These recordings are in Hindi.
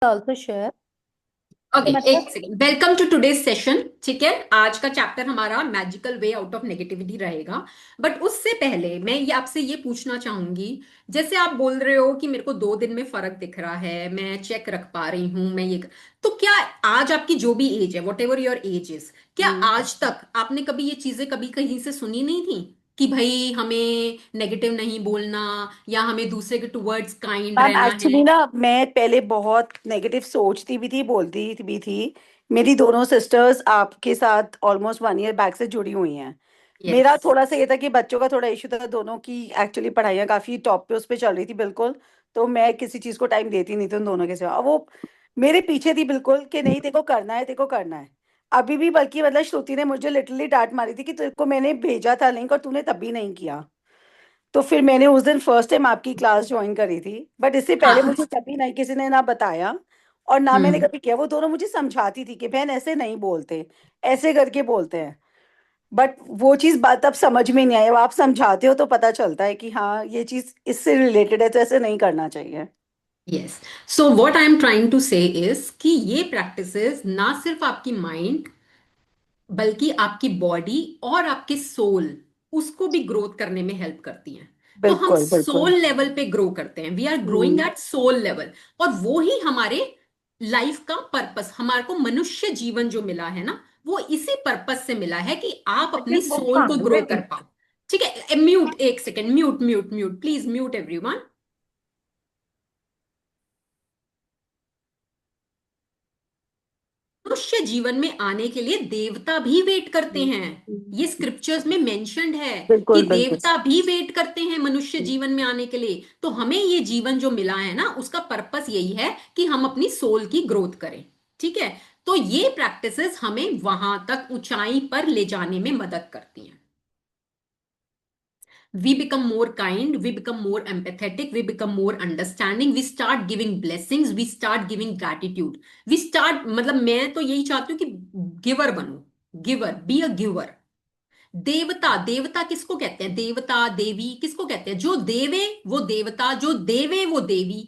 also share ओके, कि एक मतलब second. Welcome to today's session. ठीक है, आज का चैप्टर हमारा magical way out of negativity रहेगा। बट उससे पहले मैं ये आपसे ये पूछना चाहूंगी। जैसे आप बोल रहे हो कि मेरे को 2 दिन में फर्क दिख रहा है, मैं चेक रख पा रही हूँ, तो क्या आज आपकी जो भी एज है, whatever your age is, क्या हम्म, आज तक आपने कभी ये चीजें कभी कहीं से सुनी नहीं थी कि भाई हमें नेगेटिव नहीं बोलना या हमें दूसरे के टुवर्ड्स काइंड मैम रहना है? एक्चुअली ना मैं पहले बहुत नेगेटिव सोचती भी थी, बोलती भी थी। मेरी दोनों सिस्टर्स आपके साथ ऑलमोस्ट 1 ईयर बैक से जुड़ी हुई हैं। यस। मेरा थोड़ा सा ये था कि बच्चों का थोड़ा इशू था, दोनों की एक्चुअली पढ़ाइयाँ काफी टॉप पे उस पे चल रही थी बिल्कुल। तो मैं किसी चीज को टाइम देती नहीं थी उन दोनों के सिवा। अब वो मेरे पीछे थी बिल्कुल कि नहीं, तेको करना है, तेको करना है। अभी भी बल्कि मतलब श्रुति ने मुझे लिटरली डांट मारी थी कि तेरे को मैंने भेजा था लिंक और तूने तब भी नहीं किया। तो फिर मैंने उस दिन फर्स्ट टाइम आपकी क्लास ज्वाइन करी थी, बट इससे पहले हाँ। मुझे कभी नहीं किसी ने ना बताया और ना मैंने हम्म। कभी किया। वो दोनों मुझे समझाती थी कि बहन ऐसे नहीं बोलते, ऐसे करके बोलते हैं। बट वो चीज बात अब समझ में नहीं आई। अब आप समझाते हो तो पता चलता है कि हाँ ये चीज इससे रिलेटेड है, तो ऐसे नहीं करना चाहिए। Yes. So what I am trying to say is कि ये प्रैक्टिसेस ना सिर्फ आपकी माइंड बल्कि आपकी बॉडी और आपके सोल, उसको भी ग्रोथ करने में हेल्प करती हैं। तो हम बिल्कुल बिल्कुल। सोल लेवल पे ग्रो करते हैं, we are growing hmm. At soul level. और वो ही हमारे लाइफ का पर्पस, हमारे को मनुष्य जीवन जो मिला है ना, वो इसी पर्पस से मिला है कि आप अपनी सोल को ग्रो कर पाओ। ठीक है, म्यूट, एक second, mute mute mute, please mute everyone. मनुष्य जीवन में आने के लिए देवता भी वेट करते हैं। ये स्क्रिप्चर्स में मेंशन्ड है कि बिल्कुल बिल्कुल। देवता भी वेट करते हैं मनुष्य जीवन में आने के लिए। तो हमें ये जीवन जो मिला है ना, उसका पर्पस यही है कि हम अपनी सोल की ग्रोथ करें। ठीक है। तो ये प्रैक्टिसेस हमें वहां तक ऊंचाई पर ले जाने में मदद करती हैं। We become more kind, we become more empathetic, we become more understanding, we start giving blessings, we start giving gratitude, we start, मतलब मैं तो यही चाहती हूँ कि गिवर बनूं, गिवर, बी अ गिवर। देवता, देवता किसको कहते हैं? देवता देवी किसको कहते हैं? जो देवे वो देवता, जो देवे वो देवी।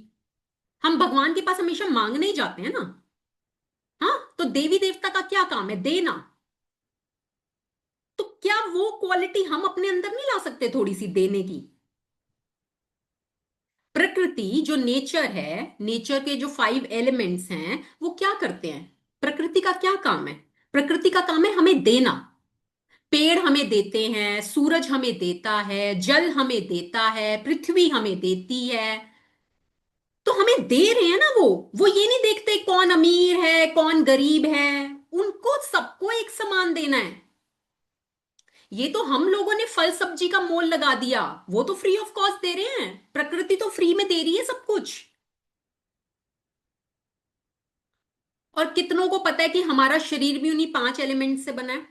हम भगवान के पास हमेशा मांगने ही जाते हैं ना। हाँ, तो देवी देवता का क्या काम है? देना। तो क्या वो क्वालिटी हम अपने अंदर नहीं ला सकते, थोड़ी सी देने की? प्रकृति जो नेचर है, नेचर के जो 5 एलिमेंट्स हैं, वो क्या करते हैं? प्रकृति का क्या काम है? प्रकृति का काम है हमें देना। पेड़ हमें देते हैं, सूरज हमें देता है, जल हमें देता है, पृथ्वी हमें देती है। तो हमें दे रहे हैं ना वो ये नहीं देखते कौन अमीर है कौन गरीब है। उनको सबको एक समान देना है। ये तो हम लोगों ने फल सब्जी का मोल लगा दिया, वो तो फ्री ऑफ कॉस्ट दे रहे हैं। प्रकृति तो फ्री में दे रही है सब कुछ। और कितनों को पता है कि हमारा शरीर भी उन्हीं 5 एलिमेंट से बना है?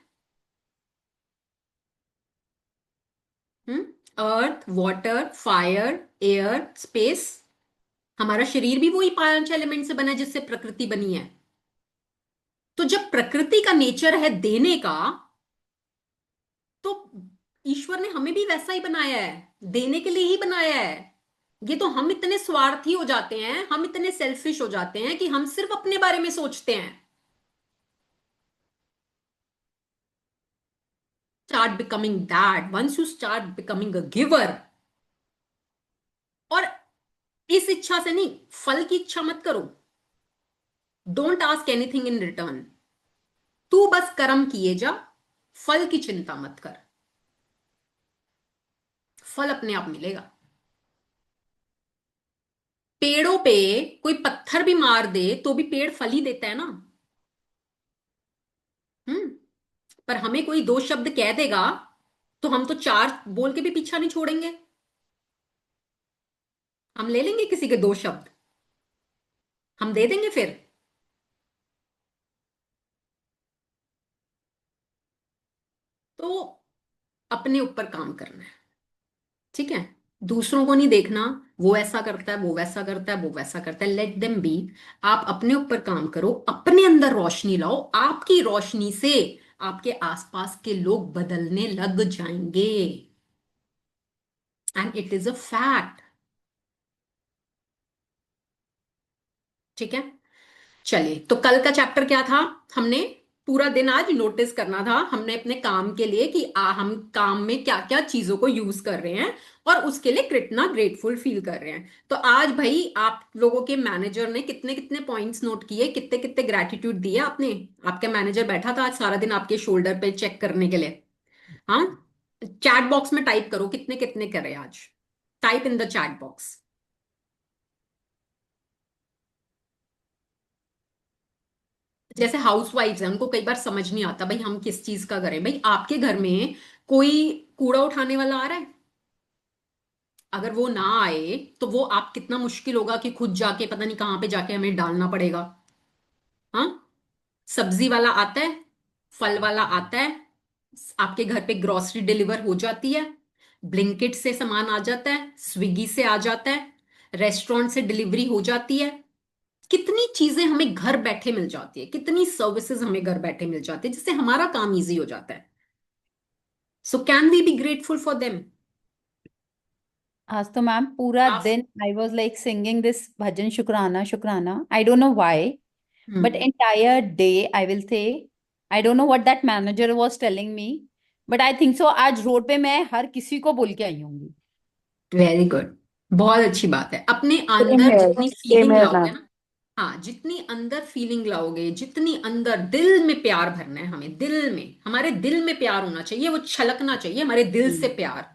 अर्थ, वाटर, फायर, एयर, स्पेस। हमारा शरीर भी वही 5 एलिमेंट से बना है जिससे प्रकृति बनी है। तो जब प्रकृति का नेचर है देने का, तो ईश्वर ने हमें भी वैसा ही बनाया है, देने के लिए ही बनाया है। ये तो हम इतने स्वार्थी हो जाते हैं, हम इतने सेल्फिश हो जाते हैं कि हम सिर्फ अपने बारे में सोचते हैं। Start becoming that, once you start becoming a giver. और इस इच्छा से नहीं, फल की इच्छा मत करो। Don't ask anything in return. तू बस कर्म किए जा, फल की चिंता मत कर। फल अपने आप मिलेगा। पेड़ों पे कोई पत्थर भी मार दे तो भी पेड़ फल ही देता है ना। हम्म। पर हमें कोई 2 शब्द कह देगा तो हम तो 4 बोल के भी पीछा नहीं छोड़ेंगे। हम ले लेंगे किसी के 2 शब्द, हम दे देंगे फिर। तो अपने ऊपर काम करना है। ठीक है। दूसरों को नहीं देखना, वो ऐसा करता है, वो वैसा करता है, वो वैसा करता है, लेट देम बी। आप अपने ऊपर काम करो, अपने अंदर रोशनी लाओ। आपकी रोशनी से आपके आसपास के लोग बदलने लग जाएंगे। And it is a fact. ठीक है। चलिए, तो कल का चैप्टर क्या था? हमने पूरा दिन आज नोटिस करना था हमने अपने काम के लिए कि हम काम में क्या क्या चीजों को यूज कर रहे हैं और उसके लिए कितना ग्रेटफुल फील कर रहे हैं। तो आज भाई आप लोगों के मैनेजर ने कितने कितने पॉइंट्स नोट किए, कितने कितने ग्रेटिट्यूड दिए आपने? आपका मैनेजर बैठा था आज सारा दिन आपके शोल्डर पे चेक करने के लिए। हाँ, चैट बॉक्स में टाइप करो कितने कितने करे आज। Type in the chat box. जैसे हाउस वाइफ्स हैं, उनको कई बार समझ नहीं आता भाई हम किस चीज का करें। भाई आपके घर में कोई कूड़ा उठाने वाला आ रहा है? अगर वो ना आए तो वो आप कितना मुश्किल होगा कि खुद जाके पता नहीं कहाँ पे जाके हमें डालना पड़ेगा। हाँ, सब्जी वाला आता है, फल वाला आता है, आपके घर पे ग्रोसरी डिलीवर हो जाती है, ब्लिंकिट से सामान आ जाता है, स्विगी से आ जाता है, रेस्टोरेंट से डिलीवरी हो जाती है। कितनी चीजें हमें घर बैठे मिल जाती है, कितनी सर्विसेज हमें घर बैठे मिल जाती है जिससे हमारा काम इजी हो जाता है। So can we be grateful for them? आज तो मैम पूरा आप। दिन I was like singing this bhajan, शुक्राना शुक्राना। I don't know why, but hmm. entire day I will say, I don't know what that manager was telling me, but I think so आज रोड पे मैं हर किसी को बोल के आई हूँ। Very good. बहुत अच्छी बात है। अपने सेम अंदर हेयर, जितनी सेम फीलिंग हेयर लाओगे मैम। ना, हाँ, जितनी अंदर फीलिंग लाओगे, जितनी अंदर दिल में प्यार भरना है हमें, दिल में, हमारे दिल में प्यार होना चाहिए, वो छलकना चाहिए हमारे दिल से प्यार।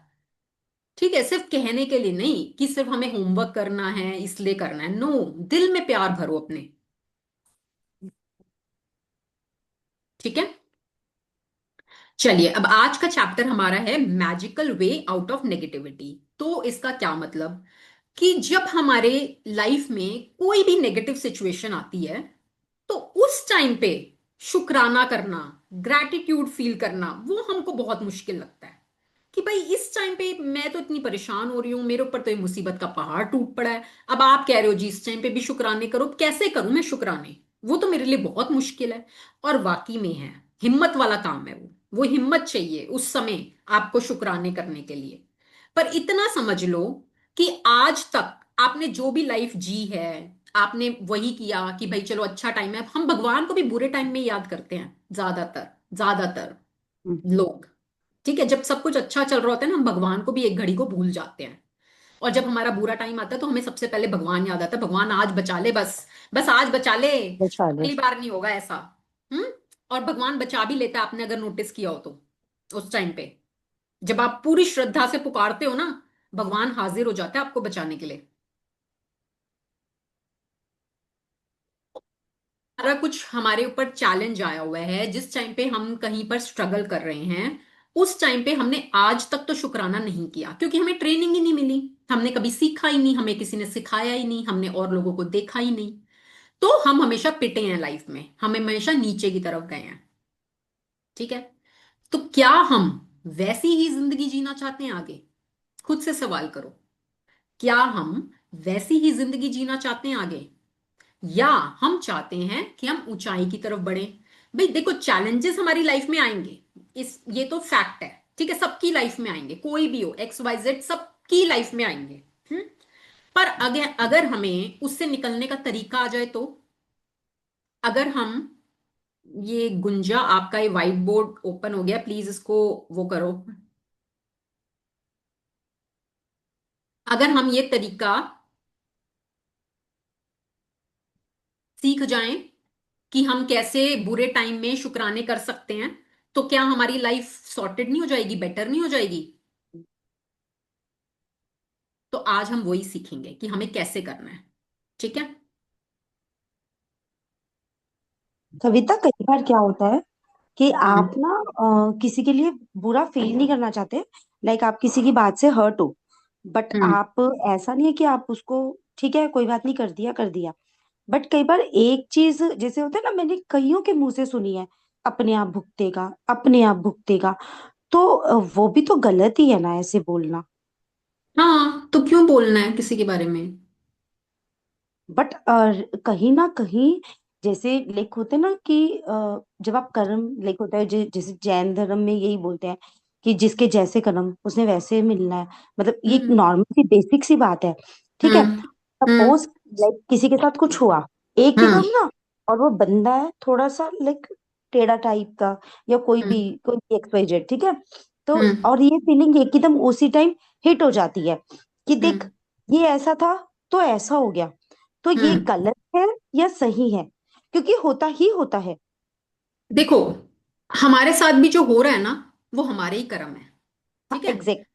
ठीक है, सिर्फ कहने के लिए नहीं कि सिर्फ हमें होमवर्क करना है इसलिए करना है, नो, दिल में प्यार भरो अपने। ठीक है। चलिए, अब आज का चैप्टर हमारा है magical way out of negativity. तो इसका क्या मतलब कि जब हमारे लाइफ में कोई भी नेगेटिव सिचुएशन आती है तो उस टाइम पे शुक्राना करना, ग्रैटिट्यूड फील करना, वो हमको बहुत मुश्किल लगता है। कि भाई इस टाइम पे मैं तो इतनी परेशान हो रही हूं, मेरे ऊपर तो ये मुसीबत का पहाड़ टूट पड़ा है। अब आप कह रहे हो जी इस टाइम पे भी शुक्राने करो, कैसे करूं मैं शुक्राने? वो तो मेरे लिए बहुत मुश्किल है। और वाकई में है, हिम्मत वाला काम है वो हिम्मत चाहिए उस समय आपको शुक्राने करने के लिए। पर इतना समझ लो कि आज तक आपने जो भी लाइफ जी है, आपने वही किया कि भाई चलो अच्छा टाइम है। हम भगवान को भी बुरे टाइम में याद करते हैं ज्यादातर, ज्यादातर लोग। ठीक है, जब सब कुछ अच्छा चल रहा होता है ना, हम भगवान को भी एक घड़ी को भूल जाते हैं। और जब हमारा बुरा टाइम आता है तो हमें सबसे पहले भगवान याद आता है, भगवान आज बचा ले, बस बस आज बचा ले, बचा ले। अगली बार नहीं होगा ऐसा। हम्म। और भगवान बचा भी लेता है, आपने अगर नोटिस किया हो तो। उस टाइम पे जब आप पूरी श्रद्धा से पुकारते हो ना, भगवान हाजिर हो जाता है आपको बचाने के लिए। सारा कुछ हमारे ऊपर चैलेंज आया हुआ है, जिस टाइम पे हम कहीं पर स्ट्रगल कर रहे हैं, उस टाइम पे हमने आज तक तो शुक्राना नहीं किया क्योंकि हमें ट्रेनिंग ही नहीं मिली। हमने कभी सीखा ही नहीं, हमें किसी ने सिखाया ही नहीं, हमने और लोगों को देखा ही नहीं। तो हम हमेशा पिटे हैं लाइफ में, हम हमेशा नीचे की तरफ गए हैं। ठीक है। तो क्या हम वैसी ही जिंदगी जीना चाहते हैं आगे? खुद से सवाल करो। क्या हम वैसी ही जिंदगी जीना चाहते हैं आगे, या हम चाहते हैं कि हम ऊंचाई की तरफ बढ़े? भाई देखो, चैलेंजेस हमारी लाइफ में आएंगे, इस ये तो फैक्ट है। ठीक है, सबकी लाइफ में आएंगे, कोई भी हो, एक्स वाई जेड, सबकी लाइफ में आएंगे। हम्म। पर अगर अगर हमें उससे निकलने का तरीका आ जाए तो, अगर हम, ये गुंजा आपका ये व्हाइट बोर्ड ओपन हो गया, प्लीज इसको वो करो। अगर हम ये तरीका सीख जाएं कि हम कैसे बुरे टाइम में शुक्राने कर सकते हैं, तो क्या हमारी लाइफ सॉर्टेड नहीं हो जाएगी, बेटर नहीं हो जाएगी? तो आज हम वही सीखेंगे कि हमें कैसे करना है। ठीक है। कविता, कई बार क्या होता है कि हम्म। आप ना किसी के लिए बुरा फील नहीं करना चाहते। लाइक आप किसी की बात से हर्ट हो, बट हम्म। आप, ऐसा नहीं है कि आप उसको, ठीक है कोई बात नहीं, कर दिया कर दिया। बट कई बार एक चीज जैसे होता है ना, मैंने कईयों के मुंह से सुनी है, अपने आप भुगतेगा, अपने आप भुगतेगा। तो वो भी तो गलत ही है ना ऐसे बोलना। हाँ, तो क्यों बोलना है किसी के बारे में? बट कहीं ना कहीं, जैसे लेख होते हैं ना कि जब आप कर्म, लेख होता है जैसे जैन धर्म में यही बोलते हैं कि जिसके जैसे कर्म उसने वैसे मिलना है। मतलब ये एक हम्म। नॉर्मल सी बेसिक सी बात है। ठीक है। हम्म। हम्म। सपोज लाइक किसी के साथ कुछ हुआ, एक ही हम्म। काम ना, और वो बंदा है थोड़ा सा लाइक टेढ़ा टाइप का, या हम्म कोई भी XYZ, ठीक है। तो हम्म और ये फीलिंग एकदम उसी टाइम हिट हो जाती है कि देख, हम्म ये ऐसा था तो ऐसा हो गया, तो ये हम्म गलत है या सही है, क्योंकि होता ही होता है। देखो, हमारे साथ भी जो हो रहा है ना, वो हमारे ही कर्म है। हाँ ठीक एग्जैक्ट।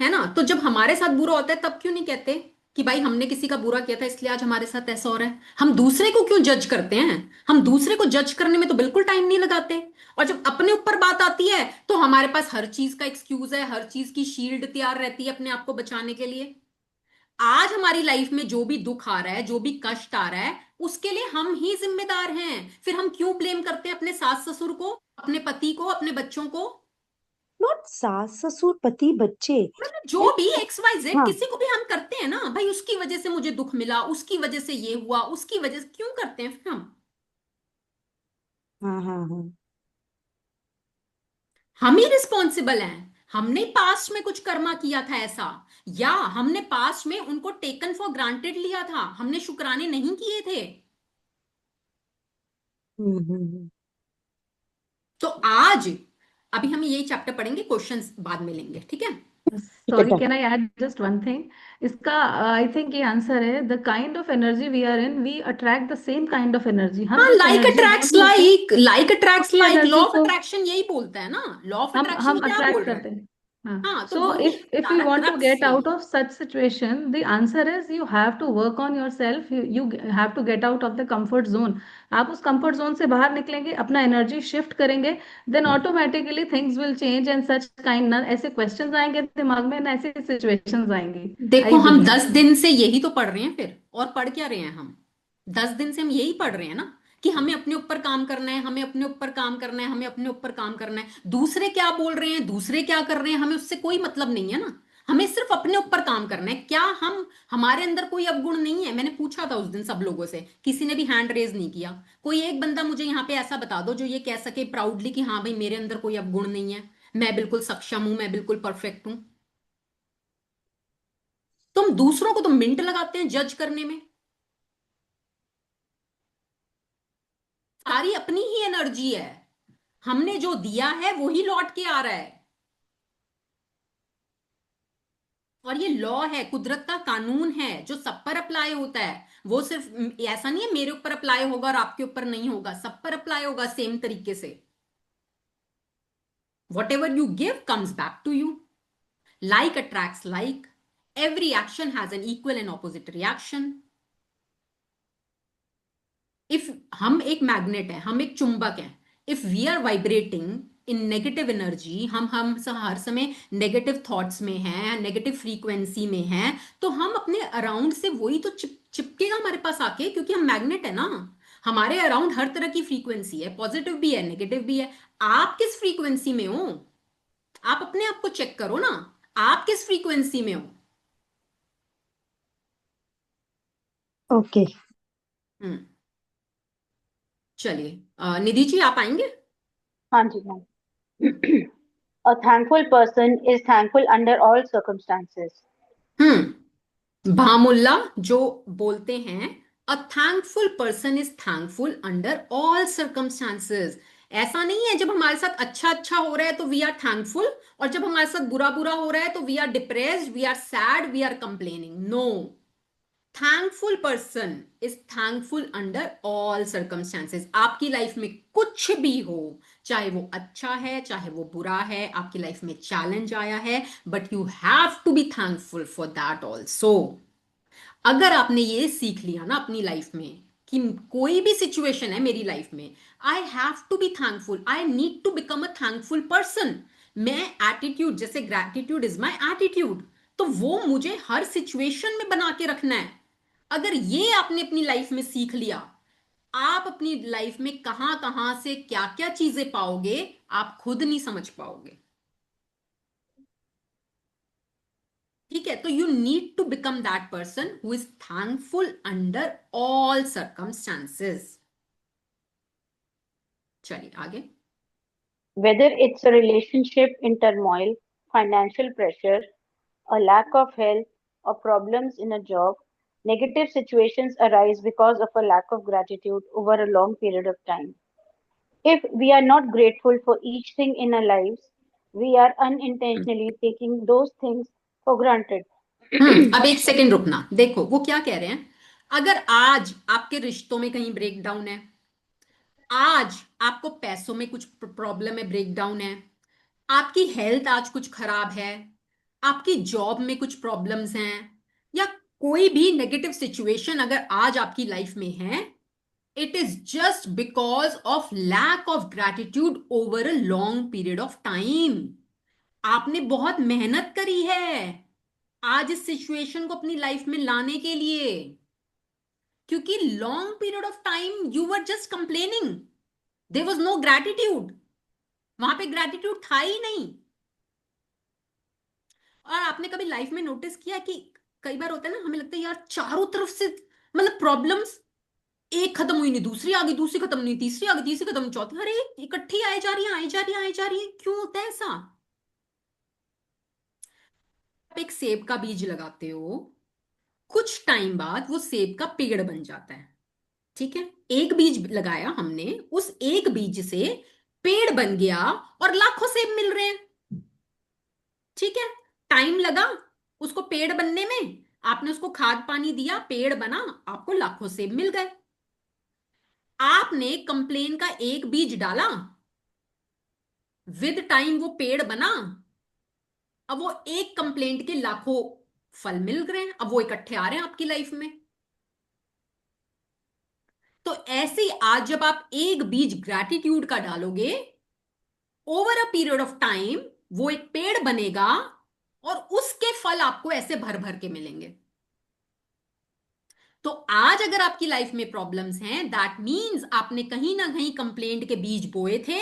है ना? तो जब हमारे साथ बुरा होता है तब क्यों नहीं कहते कि भाई हमने किसी का बुरा किया था इसलिए आज हमारे साथ ऐसा हो रहा है? हम दूसरे को क्यों जज करते हैं? हम दूसरे को जज करने में तो बिल्कुल टाइम नहीं लगाते। और जब अपने ऊपर बात आती है तो हमारे पास हर चीज का एक्सक्यूज है, हर चीज की शील्ड तैयार रहती है अपने आप को बचाने के लिए। आज हमारी लाइफ में जो भी दुख आ रहा है, जो भी कष्ट आ रहा है, उसके लिए हम ही जिम्मेदार हैं। फिर हम क्यों ब्लेम करते हैं अपने सास ससुर को, अपने पति को, अपने बच्चों को? नॉट सास ससुर पति बच्चे। मतलब जो लाइक भी XYZ हाँ किसी को भी हम करते हैं ना, भाई उसकी वजह से मुझे दुख मिला, उसकी वजह से ये हुआ, उसकी वजह से क्यों करते हैं फिर हाँ हाँ हाँ। हम ही रिस्पॉन्सिबल हैं। हमने पास्ट में कुछ कर्मा किया था ऐसा, या हमने पास्ट में उनको टेकन फॉर ग्रांटेड लिया था, हमने शुक्राने नहीं किए थे। हम्म। तो आज अभी हम यही चैप्टर पढ़ेंगे, क्वेश्चंस बाद में लेंगे, ठीक है? ठीक है sorry, done. Can I add just one thing? इसका आई थिंक ये आंसर है, the kind of energy we are in, we attract the same kind of energy. हम हाँ, जिस लाइक एनर्जी अट्रैक्ट्स जोन में होते हैं, लाइक, लाइक अट्रैक्ट्स उसी लाइक, लॉ एनर्जी ऑफ को अट्रैक्शन यही बोलता है ना। लॉ ऑफ हम अट्रैक्शन क्या बोल अट्रैक्ट रहा करते है? हैं। हाँ, हाँ, तो सो वही इफ यू सारा वांट टू क्रक्स गेट यही आउट है। Of such situation, the answer is you have to work on yourself, you have to get out of the comfort zone. आप उस कंफर्ट जोन से बाहर निकलेंगे, अपना एनर्जी शिफ्ट करेंगे, then automatically things will change and such kind, ना ऐसे क्वेश्चंस आएंगे दिमाग में, ना ऐसे सिचुएशंस आएंगी। देखो, आई हम बिलीव। 10 दिन से यही तो पढ़ रहे हैं फिर, और पढ़ क्या रहे हैं हम? 10 दिन से हम यही पढ़ रहे हैं ना, कि हमें अपने ऊपर काम करना है, हमें अपने ऊपर काम करना है, हमें अपने ऊपर काम करना है। दूसरे क्या बोल रहे हैं, दूसरे क्या कर रहे हैं, हमें उससे कोई मतलब नहीं है ना। हमें सिर्फ अपने ऊपर काम करना है। क्या हम, हमारे अंदर कोई अवगुण नहीं है? मैंने पूछा था उस दिन सब लोगों से, किसी ने भी हैंड रेज नहीं किया। कोई एक बंदा मुझे यहाँ पे ऐसा बता दो जो ये कह सके प्राउडली कि हाँ भाई मेरे अंदर कोई अवगुण नहीं है, मैं बिल्कुल सक्षम हूं, मैं बिल्कुल परफेक्ट हूं। तुम दूसरों को तो मिनट लगाते हैं जज करने में। सारी अपनी ही एनर्जी है, हमने जो दिया है वो ही लौट के आ रहा है। और ये लॉ है, कुदरत का कानून है जो सब पर अप्लाई होता है। वो सिर्फ ऐसा नहीं है मेरे ऊपर अप्लाई होगा और आपके ऊपर नहीं होगा, सब पर अप्लाई होगा सेम तरीके से। Whatever you give comes back to you. Like attracts like, every action has an equal and opposite reaction. If हम एक मैग्नेट है, हम एक चुंबक है, if we are vibrating in negative energy, हर समय नेगेटिव थॉट्स में हैं, नेगेटिव फ्रीक्वेंसी में हैं, तो हम अपने अराउंड से वही तो चिपकेगा हमारे पास आके, क्योंकि हम मैग्नेट है ना। हमारे अराउंड हर तरह की फ्रीक्वेंसी है, पॉजिटिव भी है, नेगेटिव भी है। आप किस फ्रीक्वेंसी में हो? आप अपने आप को चेक करो ना, आप किस फ्रीक्वेंसी में हो? ओके। हम्म। चलिए, निधि जी आप आएंगे? हाँ जी ma'am. A thankful person is thankful under all circumstances. भामुल्ला जो बोलते हैं, a thankful person is thankful under all circumstances. ऐसा नहीं है जब हमारे साथ अच्छा अच्छा हो रहा है तो वी आर थैंकफुल, और जब हमारे साथ बुरा बुरा हो रहा है तो we are depressed, we are sad, we are complaining. No, thankful person is thankful under all circumstances. आपकी लाइफ में कुछ भी हो, चाहे वो अच्छा है चाहे वो बुरा है, आपकी लाइफ में चैलेंज आया है, but you have to be thankful for that also. अगर आपने ये सीख लिया ना अपनी लाइफ में कि कोई भी सिचुएशन है मेरी लाइफ में, I have to be thankful, I need to become a thankful person. मैं एटीट्यूड, जैसे ग्रैटिट्यूड इज माई एटीट्यूड, तो वो मुझे हर सिचुएशन में बना के रखना है। अगर ये आपने अपनी लाइफ में सीख लिया, आप अपनी लाइफ में कहां कहां से क्या क्या चीजें पाओगे, आप खुद नहीं समझ पाओगे। ठीक है? तो you need to become that person who is thankful under all circumstances. चलिए आगे। Whether it's a relationship in turmoil, financial pressure, a lack of health, or problems in a job, Negative situations arise because of a lack of gratitude over a long period of time. If we are not grateful for each thing in our lives, we are unintentionally taking those things for granted. अब एक सेकंड रुकना, देखो वो क्या कह रहे हैं। अगर आज आपके रिश्तों में कहीं ब्रेक डाउन है, आज आपको पैसों में कुछ प्रॉब्लम है, ब्रेक डाउन है, आपकी हेल्थ आज कुछ खराब है, आपकी जॉब में कुछ प्रॉब्लम्स हैं, या कोई भी नेगेटिव सिचुएशन अगर आज आपकी लाइफ में है, it is just because of lack of gratitude over a long period of time. आपने बहुत मेहनत करी है आज इस सिचुएशन को अपनी लाइफ में लाने के लिए, क्योंकि long period of time you were just complaining, there was no gratitude, वहां पे ग्रैटिट्यूड था ही नहीं। और आपने कभी लाइफ में नोटिस किया कि कई बार होता है ना, हमें लगता है यार चारों तरफ से मतलब प्रॉब्लम्स, एक खत्म हुई नहीं दूसरी आ गई, दूसरी खत्म नहीं तीसरी आ गई, तीसरी खत्म चौथी, अरे इकट्ठी आए जा रही है आए जा रही है आए जा रही है, क्यों होता है ऐसा? आप एक सेब का बीज लगाते हो, कुछ टाइम बाद वो सेब का पेड़ बन जाता है, ठीक है? एक बीज लगाया हमने, उस एक बीज से पेड़ बन गया और लाखों सेब मिल रहे हैं, ठीक है? टाइम लगा उसको पेड़ बनने में, आपने उसको खाद पानी दिया, पेड़ बना, आपको लाखों सेब मिल गए। आपने कंप्लेन का एक बीज डाला, विद टाइम वो पेड़ बना, अब वो एक कंप्लेंट के लाखों फल मिल रहे हैं, अब वो इकट्ठे आ रहे हैं आपकी लाइफ में। तो ऐसे ही आज जब आप एक बीज ग्रैटिट्यूड का डालोगे, over a period of time वो एक पेड़ बनेगा और उसके फल आपको ऐसे भर भर के मिलेंगे। तो आज अगर आपकी लाइफ में प्रॉब्लम्स हैं, दैट मीन्स आपने कहीं ना कहीं कंप्लेंट के बीज बोए थे,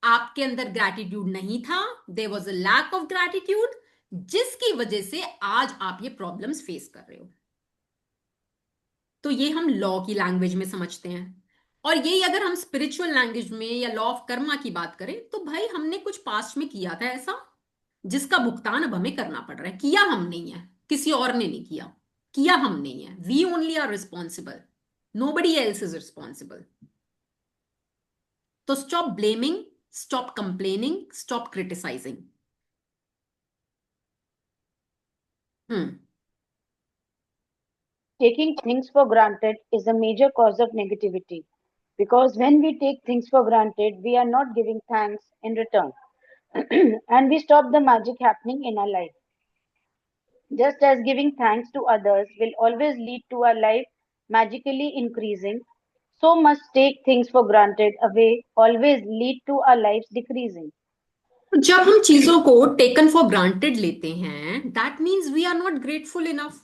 आपके अंदर ग्रैटिट्यूड नहीं था, there was a lack of gratitude, जिसकी वजह से आज आप ये प्रॉब्लम्स फेस कर रहे हो। तो ये हम लॉ की लैंग्वेज में समझते हैं। और यही अगर हम स्पिरिचुअल लैंग्वेज में या लॉ ऑफ कर्मा की बात करें, तो भाई हमने कुछ पास्ट में किया था ऐसा जिसका भुगतान अब हमें करना पड़ रहा है। किया हम नहीं है, किसी और ने नहीं किया, किया हम नहीं है, we only are responsible, nobody else is responsible. तो stop blaming, stop complaining, stop criticising. Hmm. Taking things for granted is a major cause of negativity because when we take things for granted, we are not giving thanks in return and we stop the magic happening in our life. Just as giving thanks to others will always lead to our life magically increasing, so must take things for granted away always lead to our lives decreasing. जब हम चीजों को टेकन फॉर ग्रांटेड लेते हैं, that means we are not grateful enough.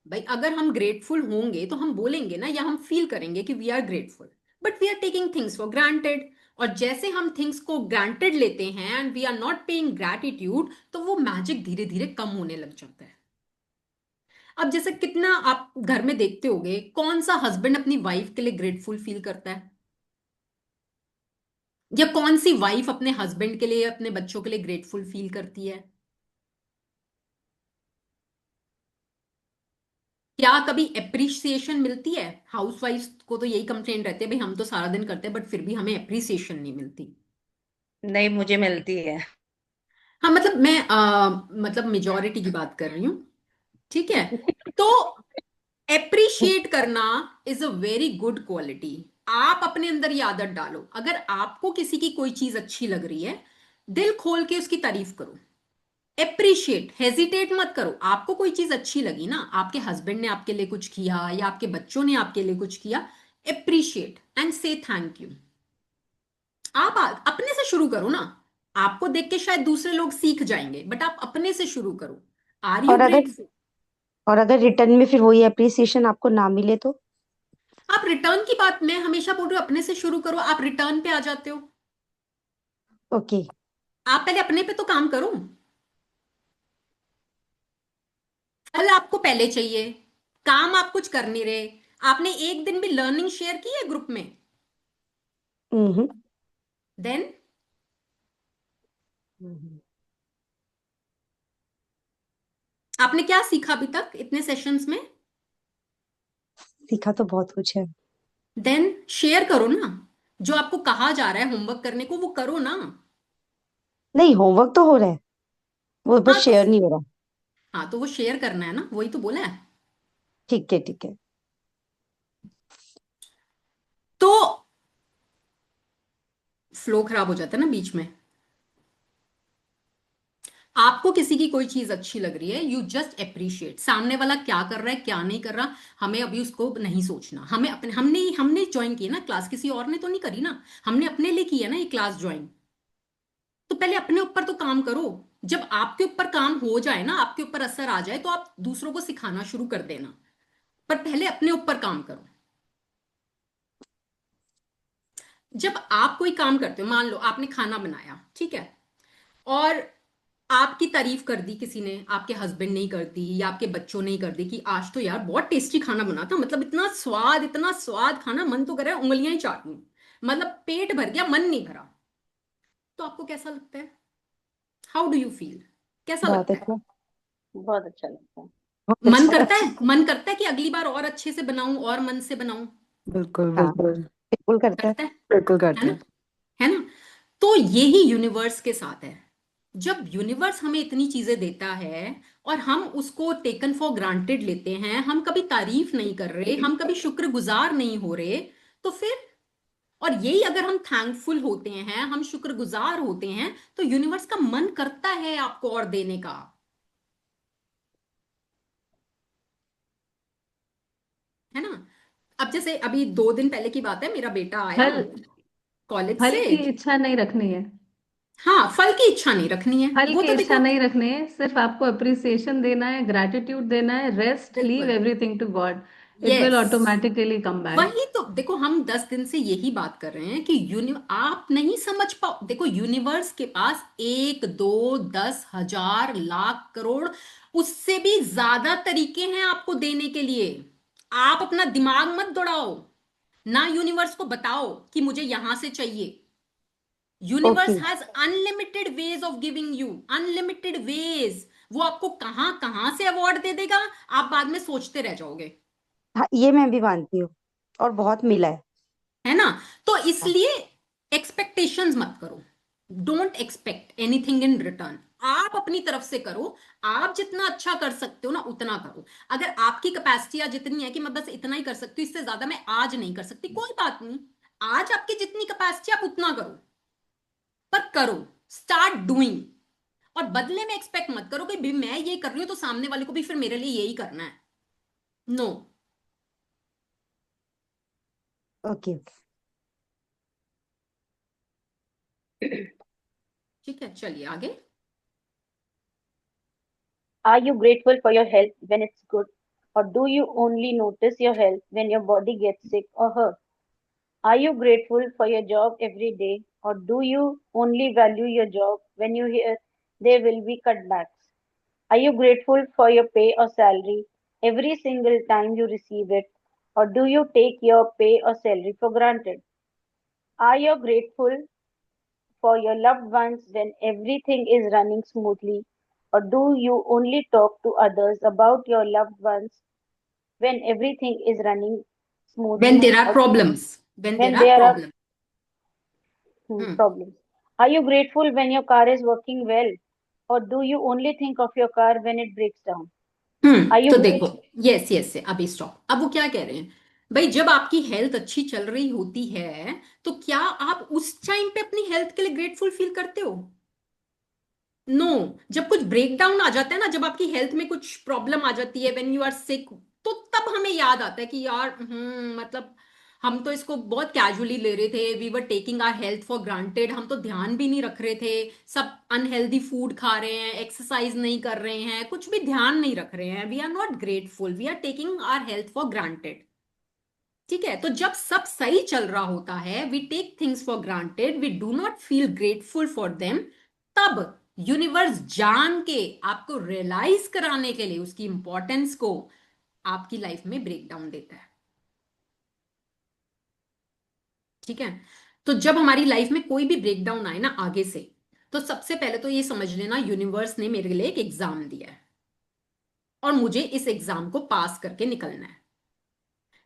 भाई अगर हम ग्रेटफुल होंगे तो हम बोलेंगे ना, या हम फील करेंगे कि we are grateful, but we are taking things for granted. और जैसे हम थिंग्स को ग्रांटेड लेते हैं and we are not paying gratitude, तो वो मैजिक धीरे धीरे कम होने लग जाता है। अब जैसे कितना आप घर में देखते होगे, कौन सा हस्बैंड अपनी वाइफ के लिए ग्रेटफुल फील करता है, या कौन सी वाइफ अपने हस्बैंड के लिए, अपने बच्चों के लिए ग्रेटफुल फील करती है? क्या कभी एप्रिसिएशन मिलती है? हाउसवाइफ को तो यही कंप्लेंट रहती है, भाई हम तो सारा दिन करते हैं बट फिर भी हमें एप्रिसिएशन नहीं मिलती। नहीं, मुझे मिलती है। हाँ मतलब मैं मतलब मेजोरिटी की बात कर रही हूँ, ठीक है? तो एप्रिशिएट करना is a very good quality. आप अपने अंदर ये आदत डालो, अगर आपको किसी की कोई चीज अच्छी लग रही है, दिल खोल के उसकी तारीफ करो, एप्रिशिएट, हेजिटेट मत करो। आपको कोई चीज अच्छी लगी ना, आपके हस्बैंड ने आपके लिए कुछ किया या आपके बच्चों ने आपके लिए कुछ किया, एप्रिशिएट एंड से थैंक यू। आप अपने से शुरू करो ना, आपको देख के शायद दूसरे लोग सीख जाएंगे, बट आप अपने से शुरू करो। आर यू और अगर ग्रेटफुल? और अगर रिटर्न में फिर वही अप्रिसिएशन आपको ना मिले तो? आप रिटर्न की बात, मैं हमेशा बोल रही हूँ अपने से शुरू करो, आप रिटर्न पे आ जाते हो। ओके। आप पहले अपने पे तो काम करो। फल आपको पहले चाहिए, काम आप कुछ कर नहीं रहे। आपने एक दिन भी लर्निंग शेयर की है ग्रुप में? हम्म। देन आपने क्या सीखा अभी तक इतने सेशंस में? सीखा तो बहुत कुछ है। देन शेयर करो ना। जो आपको कहा जा रहा है होमवर्क करने को, वो करो ना। नहीं, होमवर्क तो हो रहा है, वो बस हाँ तो शेयर नहीं हो रहा। हाँ तो वो शेयर करना है ना, वही तो बोला है। ठीक है, ठीक है। तो फ्लो खराब हो जाता है ना बीच में। आपको किसी की कोई चीज अच्छी लग रही है, यू जस्ट अप्रिशिएट सामने वाला क्या कर रहा है क्या नहीं कर रहा। हमें अभी उसको नहीं सोचना, हमें अपने हमने हमने ज्वाइन की है ना क्लास, किसी और ने तो नहीं करी ना। हमने अपने लिए की है ना ये क्लास ज्वाइन। तो पहले अपने ऊपर तो काम करो। जब आपके ऊपर काम हो जाए ना, आपके ऊपर असर आ जाए, तो आप दूसरों को सिखाना शुरू कर देना। पर पहले अपने ऊपर काम करो। जब आप कोई काम करते हो, मान लो आपने खाना बनाया, ठीक है, और आपकी तारीफ कर दी किसी ने, आपके हस्बैंड ने ही कर दी या आपके बच्चों ने ही कर दी कि आज तो यार बहुत टेस्टी खाना बना था, मतलब इतना स्वाद खाना, मन तो कर रहा है उंगलियां ही चाट लूं। मतलब पेट भर गया, मन नहीं भरा। तो आपको कैसा लगता है? How do you feel? कैसा बहुत लगता है? अच्छा। बहुत अच्छा लगता है। बहुत मन अच्छा। करता है, मन करता है कि अगली बार और अच्छे से बनाऊं और मन से बनाऊं। बिल्कुल हाँ, बिल्कुल। बिल्कुल करता है। करता है बिल्कुल है करते ना? हैं। है ना? तो यही यूनिवर्स के साथ है। जब यूनिवर्स हमें इतनी चीजें देता है और हम उसको टेकन फॉर ग्रांटेड लेते हैं, हम कभी तारीफ नहीं कर रहे, हम कभी शुक्रगुजार नहीं हो रहे, तो फिर, और यही अगर हम थैंकफुल होते हैं, हम शुक्रगुजार होते हैं, तो यूनिवर्स का मन करता है आपको और देने का। है ना? अब जैसे अभी 2 दिन पहले की बात है, मेरा बेटा आया फल कॉलेज फल से। की इच्छा नहीं रखनी है। हाँ, फल की इच्छा नहीं रखनी है, फल वो की तो इच्छा देखो। नहीं रखनी है, सिर्फ आपको अप्रिसिएशन देना है, ग्रैटिट्यूड देना है, रेस्ट, लीव बिल्कुल। Everything to God. It will yes. Automatically come back. वही तो देखो, हम 10 दिन से यही बात कर रहे हैं कि आप नहीं समझ पाओ। देखो यूनिवर्स के पास एक दो 10,000 लाख करोड़, उससे भी ज्यादा तरीके हैं आपको देने के लिए। आप अपना दिमाग मत दौड़ाओ, ना यूनिवर्स को बताओ कि मुझे यहां से चाहिए। Universe okay. Has unlimited ways of giving you, unlimited ways. वो आपको कहां कहां से अवार्ड दे देगा, आप बाद में सोचते रह जाओगे। हाँ, ये मैं भी मानती हूँ, और बहुत मिला है। है ना? तो हाँ। इसलिए एक्सपेक्टेशंस मत करो। Don't expect anything in return. आप अपनी तरफ से करो। आप जितना अच्छा कर सकते हो ना, उतना करो। अगर आपकी कैपेसिटी आज जितनी है कि मैं बस इतना ही कर सकती हूँ, इससे ज्यादा मैं आज नहीं कर सकती, कोई बात नहीं। आज आपकी जितनी कैपेसिटी, आप उतना करो। पर करो, स्टार्ट डूइंग। और बदले में एक्सपेक्ट मत करो कि भी मैं ये कर रही हूं तो सामने वाले को भी फिर मेरे लिए यही करना है। नो। ओके। ठीक है, चलिए आगे। Are you grateful for your health when it's good? Or do you only notice your health when your body gets sick or hurt? Are you grateful for your job every day? Or do you only value your job when you hear there will be cutbacks? Are you grateful for your pay or salary every single time you receive it? Or do you take your pay or salary for granted? Are you grateful for your loved ones when everything is running smoothly? Or do you only talk to others about your loved ones when everything is running When smoothly there are or problems, when there when are there are problems. Hmm. problems? Are you grateful when your car is working well? Or do you only think of your car when it breaks down? Are you तो grateful? देखो, यस यस, अभी स्टॉप। अब वो क्या कह रहे हैं, भाई जब आपकी हेल्थ अच्छी चल रही होती है, तो क्या आप उस टाइम पे अपनी हेल्थ के लिए ग्रेटफुल फील करते हो? नो। जब कुछ ब्रेक डाउन आ जाता है ना, जब आपकी हेल्थ में कुछ प्रॉब्लम आ जाती है, व्हेन यू आर सिक, तो तब हमें याद आता है कि यार मतलब हम तो इसको बहुत कैजुअली ले रहे थे, we were taking our health for granted, हम तो ध्यान भी नहीं रख रहे थे। सब अनहेल्दी फूड खा रहे हैं, एक्सरसाइज नहीं कर रहे हैं, कुछ भी ध्यान नहीं रख रहे हैं, we are not grateful, we are taking our health for granted. ठीक है? तो जब सब सही चल रहा होता है, we take things for granted, we do not feel grateful for them. तब यूनिवर्स जान के आपको रियलाइज कराने के लिए उसकी इंपॉर्टेंस को आपकी लाइफ में ब्रेकडाउन देता है। ठीक है? तो जब हमारी लाइफ में कोई भी ब्रेकडाउन आए ना आगे से, तो सबसे पहले तो ये समझ लेना यूनिवर्स ने मेरे लिए एक एग्जाम दिया है। और मुझे इस एग्जाम को पास करके निकलना है।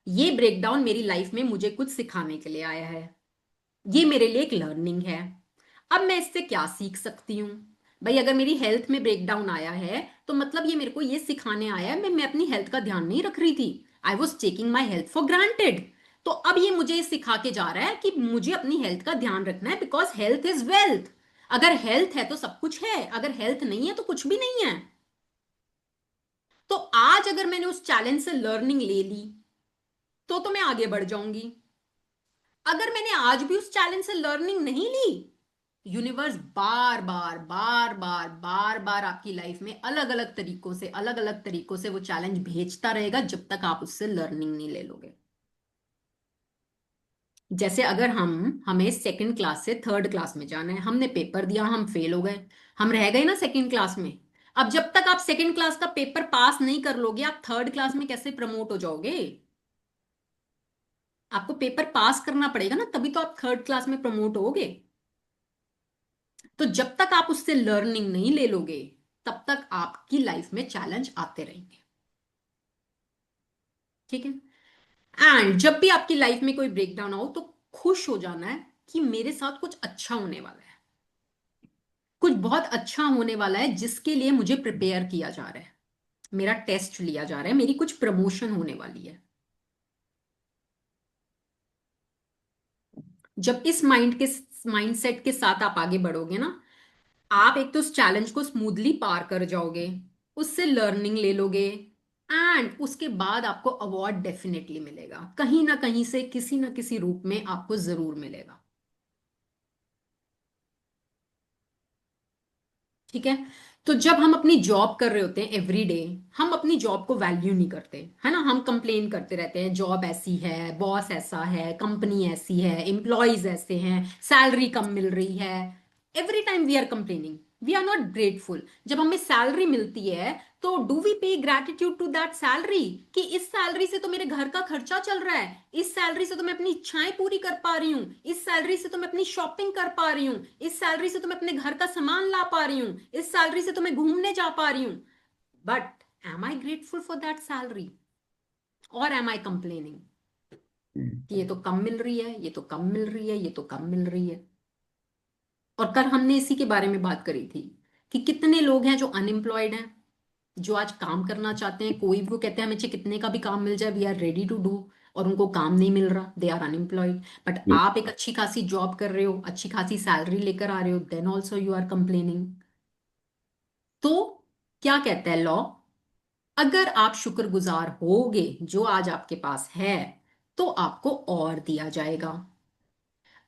ये ब्रेकडाउन मेरी लाइफ में मुझे कुछ सिखाने के लिए आया है, ये मेरे लिए एक लर्निंग है। अब मैं इससे क्या सीख सकती हूँ? भाई अगर मेरी हेल्थ में ब्रेकडाउन आया है तो मतलब ये मेरे को ये सिखाने आया है, मैं अपनी हेल्थ का ध्यान नहीं रख रही थी, आई was taking my health for granted. तो अब ये मुझे सिखा के जा रहा है कि मुझे अपनी हेल्थ का ध्यान रखना है, बिकॉज हेल्थ इज वेल्थ। अगर हेल्थ है तो सब कुछ है, अगर हेल्थ नहीं है तो कुछ भी नहीं है। तो आज अगर मैंने उस चैलेंज से लर्निंग ले ली तो मैं आगे बढ़ जाऊंगी। अगर मैंने आज भी उस चैलेंज से लर्निंग नहीं ली, यूनिवर्स बार बार बार बार बार बार आपकी लाइफ में अलग अलग तरीकों से वो चैलेंज भेजता रहेगा जब तक आप उससे लर्निंग नहीं ले लोगे। जैसे अगर हमें सेकंड क्लास से थर्ड क्लास में जाना है, हमने पेपर दिया, हम फेल हो गए, हम रह गए ना सेकंड क्लास में। अब जब तक आप सेकंड क्लास का पेपर पास नहीं कर लोगे, आप थर्ड क्लास में कैसे प्रमोट हो जाओगे? आपको पेपर पास करना पड़ेगा ना, तभी तो आप थर्ड क्लास में प्रमोट होगे। तो जब तक आप उससे लर्निंग नहीं ले लोगे तब तक आपकी लाइफ में चैलेंज आते रहेंगे। ठीक है? एंड जब भी आपकी लाइफ में कोई ब्रेकडाउन हो तो खुश हो जाना है कि मेरे साथ कुछ अच्छा होने वाला है, कुछ बहुत अच्छा होने वाला है जिसके लिए मुझे प्रिपेयर किया जा रहा है, मेरा टेस्ट लिया जा रहा है, मेरी कुछ प्रमोशन होने वाली है। जब इस माइंडसेट के साथ आप आगे बढ़ोगे ना, आप एक तो उस चैलेंज को स्मूथली पार कर जाओगे, उससे लर्निंग ले लोगे, एंड उसके बाद आपको अवार्ड डेफिनेटली मिलेगा, कहीं ना कहीं से किसी ना किसी रूप में आपको जरूर मिलेगा। ठीक है? तो जब हम अपनी जॉब कर रहे होते हैं एवरी डे, हम अपनी जॉब को वैल्यू नहीं करते, है ना? हम कंप्लेन करते रहते हैं, जॉब ऐसी है, बॉस ऐसा है, कंपनी ऐसी है, एम्प्लॉयज ऐसे हैं, सैलरी कम मिल रही है। Every time we are complaining, we are not grateful. जब हमें सैलरी मिलती है तो do we pay gratitude to that salary, कि इस सैलरी से तो मेरे घर का खर्चा चल रहा है, इस सैलरी से तो मैं अपनी इच्छाएं पूरी कर पा रही हूँ, इस सैलरी से तो मैं अपनी शॉपिंग कर पा रही हूँ, इस सैलरी से तो मैं अपने घर का सामान ला पा रही हूँ, इस सैलरी से तो मैं घूमने जा पा रही हूँ। But am I grateful for that salary, और एम आई कंप्लेनिंग कि ये तो कम मिल रही है, ये तो कम मिल रही है, ये तो कम मिल रही है? और कल हमने इसी के बारे में बात करी थी कि कितने लोग हैं जो अनएम्प्लॉयड हैं, जो आज काम करना चाहते हैं, कोई भी, वो कहते हैं हमें चाहे कितने का भी काम मिल जाए, we are ready to do, और उनको काम नहीं मिल रहा, दे आर अनएम्प्लॉयड। बट आप एक अच्छी खासी जॉब कर रहे हो, अच्छी खासी सैलरी लेकर आ रहे हो, then also you are complaining. तो क्या कहता है लॉ? अगर आप शुक्रगुजार होगे जो आज आपके पास है तो आपको और दिया जाएगा।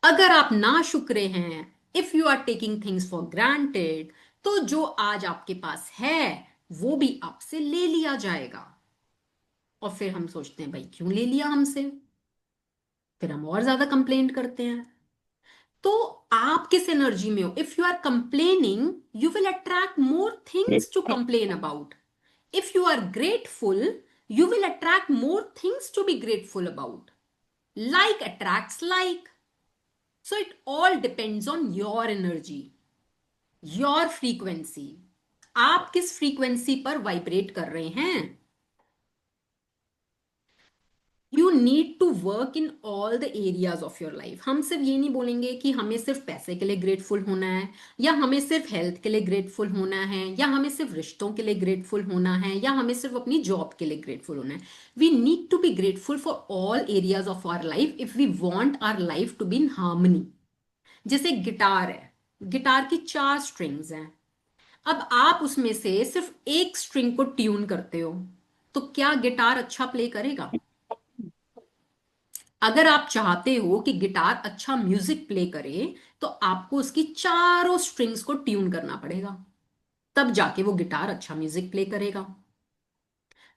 अगर आप ना शुक्रे हैं, if you are taking things for granted, तो जो आज आपके पास है वो भी आपसे ले लिया जाएगा। और फिर हम सोचते हैं भाई क्यों ले लिया हमसे, फिर हम और ज्यादा कंप्लेंट करते हैं। तो आप किस एनर्जी में हो? If you are complaining, you will attract more things to complain about. If you are grateful, you will attract more things to be grateful about. Like attracts like. So it all depends on your energy, your frequency. आप किस फ्रीक्वेंसी पर वाइब्रेट कर रहे हैं? You need to work in all the areas of your life. हम सिर्फ ये नहीं बोलेंगे कि हमें सिर्फ पैसे के लिए ग्रेटफुल होना है, या हमें सिर्फ हेल्थ के लिए ग्रेटफुल होना है, या हमें सिर्फ रिश्तों के लिए ग्रेटफुल होना है, या हमें सिर्फ अपनी जॉब के लिए ग्रेटफुल होना है। We need to be grateful for all areas of our life if we want our life to be in harmony. जैसे गिटार है, गिटार की 4 स्ट्रिंग्स हैं। अब आप उसमें से सिर्फ एक स्ट्रिंग को ट्यून करते हो तो क्या गिटार अच्छा प्ले करेगा? अगर आप चाहते हो कि गिटार अच्छा म्यूजिक प्ले करे तो आपको उसकी चारों स्ट्रिंग्स को ट्यून करना पड़ेगा, तब जाके वो गिटार अच्छा म्यूजिक प्ले करेगा।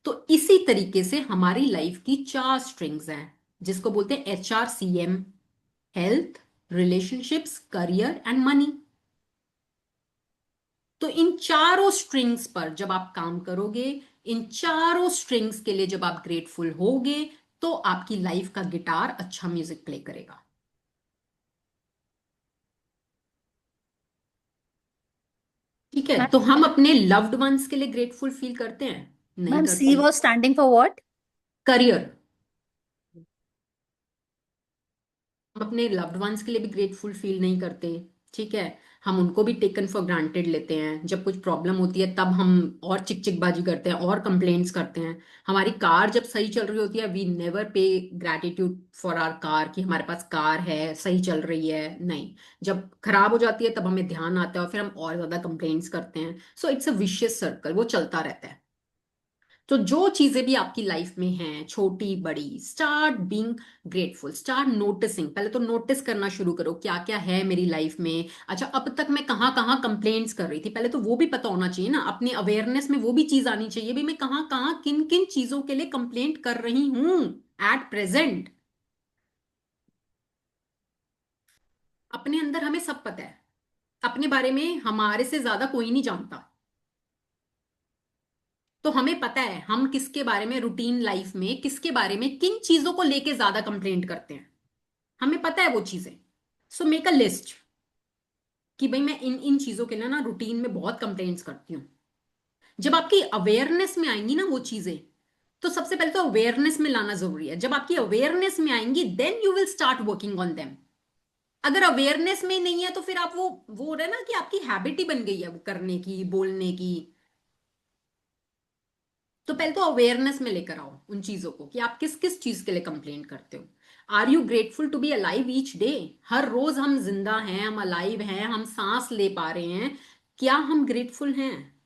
तो इसी तरीके से हमारी लाइफ की 4 स्ट्रिंग्स हैं, जिसको बोलते हैं HRCM: health, relationships, career and money. तो इन चारों स्ट्रिंग्स पर जब आप काम करोगे, इन चारों स्ट्रिंग्स के लिए जब आप ग्रेटफुल होगे, तो आपकी लाइफ का गिटार अच्छा म्यूजिक प्ले करेगा। ठीक है? तो हम अपने लव्ड वंस के लिए ग्रेटफुल फील करते हैं, नहीं मैम, सी करते। Was standing for what? Career. हम अपने लव्ड वंस के लिए भी ग्रेटफुल फील नहीं करते। ठीक है। हम उनको भी टेकन फॉर ग्रांटेड लेते हैं। जब कुछ प्रॉब्लम होती है तब हम और चिकचिकबाजी करते हैं और कंप्लेंट्स करते हैं। हमारी कार जब सही चल रही होती है, वी नेवर पे ग्रैटिट्यूड फॉर आवर कार कि हमारे पास कार है, सही चल रही है। नहीं, जब खराब हो जाती है तब हमें ध्यान आता है और फिर हम और ज्यादा कंप्लेंट्स करते हैं। So it's a vicious circle, वो चलता रहता है। तो जो चीजें भी आपकी लाइफ में हैं, छोटी बड़ी, start being grateful, start noticing. पहले तो नोटिस करना शुरू करो क्या क्या है मेरी लाइफ में। अच्छा, अब तक मैं कहाँ कहाँ कंप्लेंट्स कर रही थी, पहले तो वो भी पता होना चाहिए ना। अपनी अवेयरनेस में वो भी चीज आनी चाहिए भी, मैं कहाँ कहाँ किन किन चीजों के लिए कंप्लेंट कर रही हूं एट प्रेजेंट। अपने अंदर हमें सब पता है। अपने बारे में हमारे से ज्यादा कोई नहीं जानता। तो हमें पता है हम किसके बारे में रूटीन लाइफ में, किसके बारे में, किन चीजों को लेके ज्यादा कंप्लेंट करते हैं। हमें पता है वो चीजें। सो मेक अ लिस्ट कि भाई मैं इन इन चीजों के लिए ना रूटीन में बहुत कंप्लेंट्स करती हूँ। जब आपकी अवेयरनेस में आएंगी ना वो चीजें, तो सबसे पहले तो अवेयरनेस में लाना जरूरी है। जब आपकी अवेयरनेस में आएंगी then you will start working on them. अगर अवेयरनेस में नहीं है तो फिर आप वो हो रहा है ना कि आपकी हैबिट ही बन गई है वो करने की, बोलने की। तो पहले तो अवेयरनेस में लेकर आओ उन चीजों को कि आप किस किस चीज के लिए कंप्लेंट करते हो। Are you grateful to be alive each day? हर रोज हम जिंदा हैं, हम अलाइव हैं, हम सांस ले पा रहे हैं। क्या हम ग्रेटफुल हैं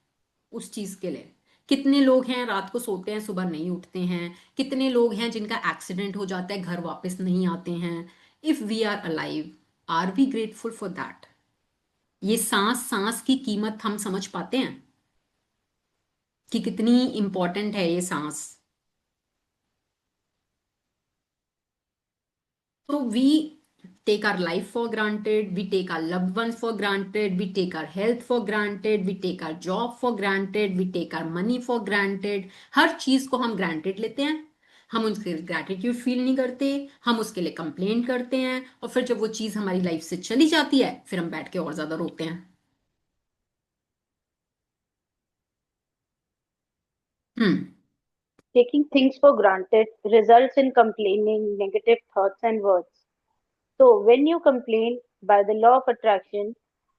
उस चीज के लिए? कितने लोग हैं रात को सोते हैं, सुबह नहीं उठते हैं? कितने लोग हैं जिनका एक्सीडेंट हो जाता है, घर वापस नहीं आते हैं? If we are alive, are we grateful for that? ये सांस सांस की कीमत हम समझ पाते हैं कि कितनी इंपॉर्टेंट है ये सांस? So we take our life for granted, we take our loved ones for granted, we take our health for granted, we take our job for granted, we take our money for granted। हर चीज को हम granted लेते हैं। हम उसके ग्रैटिट्यूड फील नहीं करते, हम उसके लिए कंप्लेंट करते हैं, और फिर जब वो चीज हमारी लाइफ से चली जाती है फिर हम बैठ के और ज्यादा रोते हैं। हम्म। Taking things for granted results in complaining, negative thoughts, and words. So, when you complain, by the law of attraction,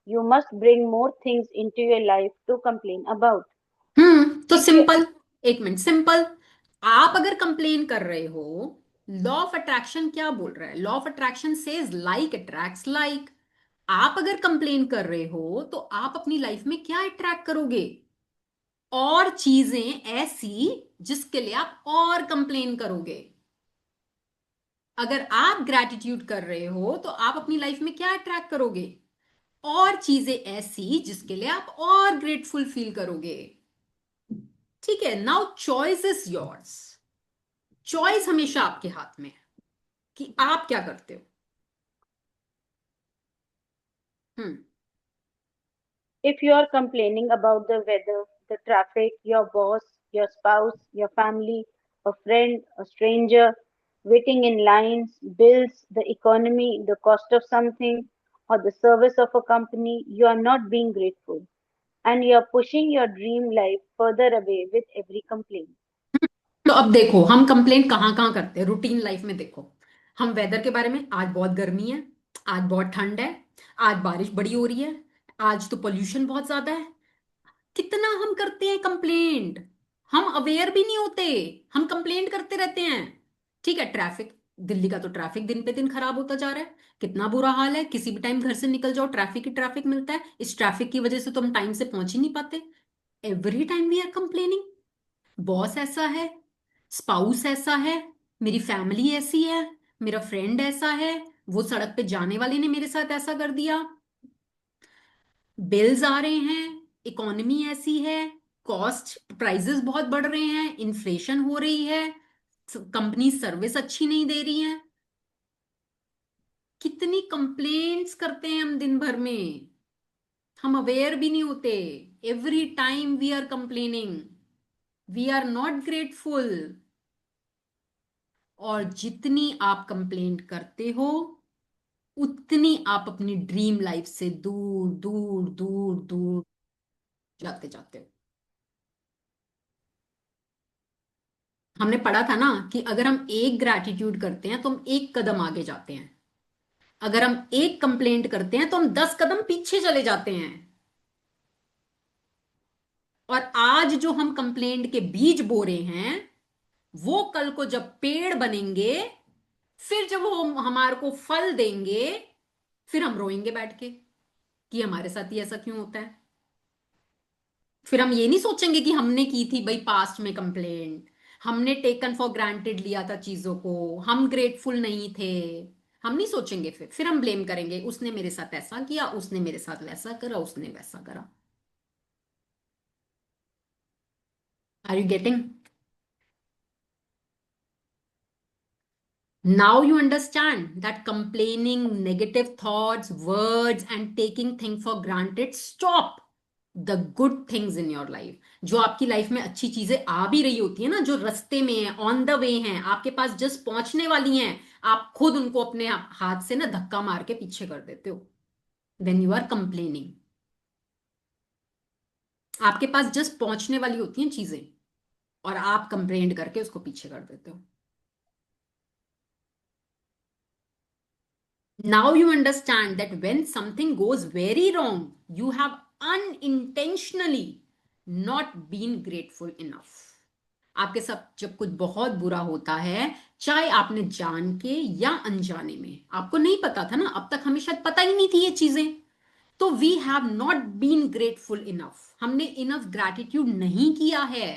you must bring more things into your life to complain about. तो If you सिंपल, एक मिनट, सिंपल। आप अगर कंप्लेन कर रहे हो, लॉ ऑफ अट्रैक्शन क्या बोल रहा है? Law of attraction says like attracts like. आप अगर कंप्लेन कर रहे हो तो आप अपनी लाइफ में क्या अट्रैक्ट करोगे? और चीजें ऐसी जिसके लिए आप और कंप्लेन करोगे। अगर आप ग्रैटिट्यूड कर रहे हो तो आप अपनी लाइफ में क्या अट्रैक्ट करोगे? और चीजें ऐसी जिसके लिए आप और ग्रेटफुल फील करोगे। ठीक है, now choice is yours. Choice हमेशा आपके हाथ में है कि आप क्या करते हो। हम्म। if you are complaining about the weather, the traffic, your boss, your spouse, your family, a friend, a stranger, waiting in lines, bills, the economy, the cost of something, or the service of a company, you are not being grateful. And you are pushing your dream life further away with every complaint. तो अब देखो हम कंप्लेंट कहाँ कहाँ करते हैं रूटीन लाइफ में। देखो, हम वेदर के बारे में, आज बहुत गर्मी है, आज बहुत ठंड है, आज बारिश बड़ी हो रही है, आज तो पोल्यूशन बहुत ज्यादा है। कितना हम करते हैं कंप्लेंट। हम अवेयर भी नहीं होते, हम कंप्लेंट करते रहते हैं। ठीक है, ट्रैफिक, दिल्ली का तो ट्रैफिक दिन पे दिन खराब होता जा रहा है। कितना बुरा हाल है, किसी भी टाइम घर से निकल जाओ ट्रैफिक ही ट्रैफिक मिलता है। इस ट्रैफिक की वजह से तो हम टाइम से पहुंच ही नहीं पाते। Every time we are complaining. Boss ऐसा है, स्पाउस ऐसा है, मेरी फैमिली ऐसी है, मेरा फ्रेंड ऐसा है, वो सड़क पे जाने वाले ने मेरे साथ ऐसा कर दिया, बिल्स आ रहे हैं, इकोनॉमी ऐसी है, कॉस्ट प्राइसेस बहुत बढ़ रहे हैं, इन्फ्लेशन हो रही है, कंपनी सर्विस अच्छी नहीं दे रही है। कितनी कंप्लेंट्स करते हैं हम दिन भर में, हम अवेयर भी नहीं होते। Every time we are complaining, we are not grateful. और जितनी आप कंप्लेंट करते हो उतनी आप अपनी ड्रीम लाइफ से दूर दूर दूर दूर जाते जाते हो। हमने पढ़ा था ना कि अगर हम एक ग्रैटिट्यूड करते हैं तो हम एक कदम आगे जाते हैं, अगर हम एक कंप्लेंट करते हैं तो हम 10 कदम पीछे चले जाते हैं। और आज जो हम कंप्लेंट के बीज बो रहे हैं, वो कल को जब पेड़ बनेंगे, फिर जब वो हमारे को फल देंगे, फिर हम रोएंगे बैठ के कि हमारे साथ ही ऐसा क्यों होता है। फिर हम ये नहीं सोचेंगे कि हमने की थी भाई पास्ट में कंप्लेंट, हमने टेकन फॉर ग्रांटेड लिया था चीजों को, हम ग्रेटफुल नहीं थे। हम नहीं सोचेंगे, फिर हम ब्लेम करेंगे, उसने मेरे साथ ऐसा किया, उसने मेरे साथ वैसा करा, उसने वैसा करा। Are you getting? Now you understand that complaining, negative thoughts, words, and taking things for granted stop the good things in your life. जो आपकी लाइफ में अच्छी चीजें आ भी रही होती है ना, जो रास्ते में है, ऑन द वे हैं, आपके पास जस्ट पहुंचने वाली हैं, आप खुद उनको अपने हाथ से ना धक्का मार के पीछे कर देते हो। When you are complaining, आपके पास जस्ट पहुंचने वाली होती हैं चीजें और आप कंप्लेंट करके उसको पीछे कर देते हो। Now you understand that when something goes very wrong, you have unintentionally not been grateful enough. आपके साथ जब कुछ बहुत बुरा होता है, चाहे आपने जान के या अनजाने में, आपको नहीं पता था ना, अब तक हमें शायद पता ही नहीं थी ये चीजें, तो we have not been grateful enough, हमने इनफ ग्रैटिट्यूड नहीं किया है।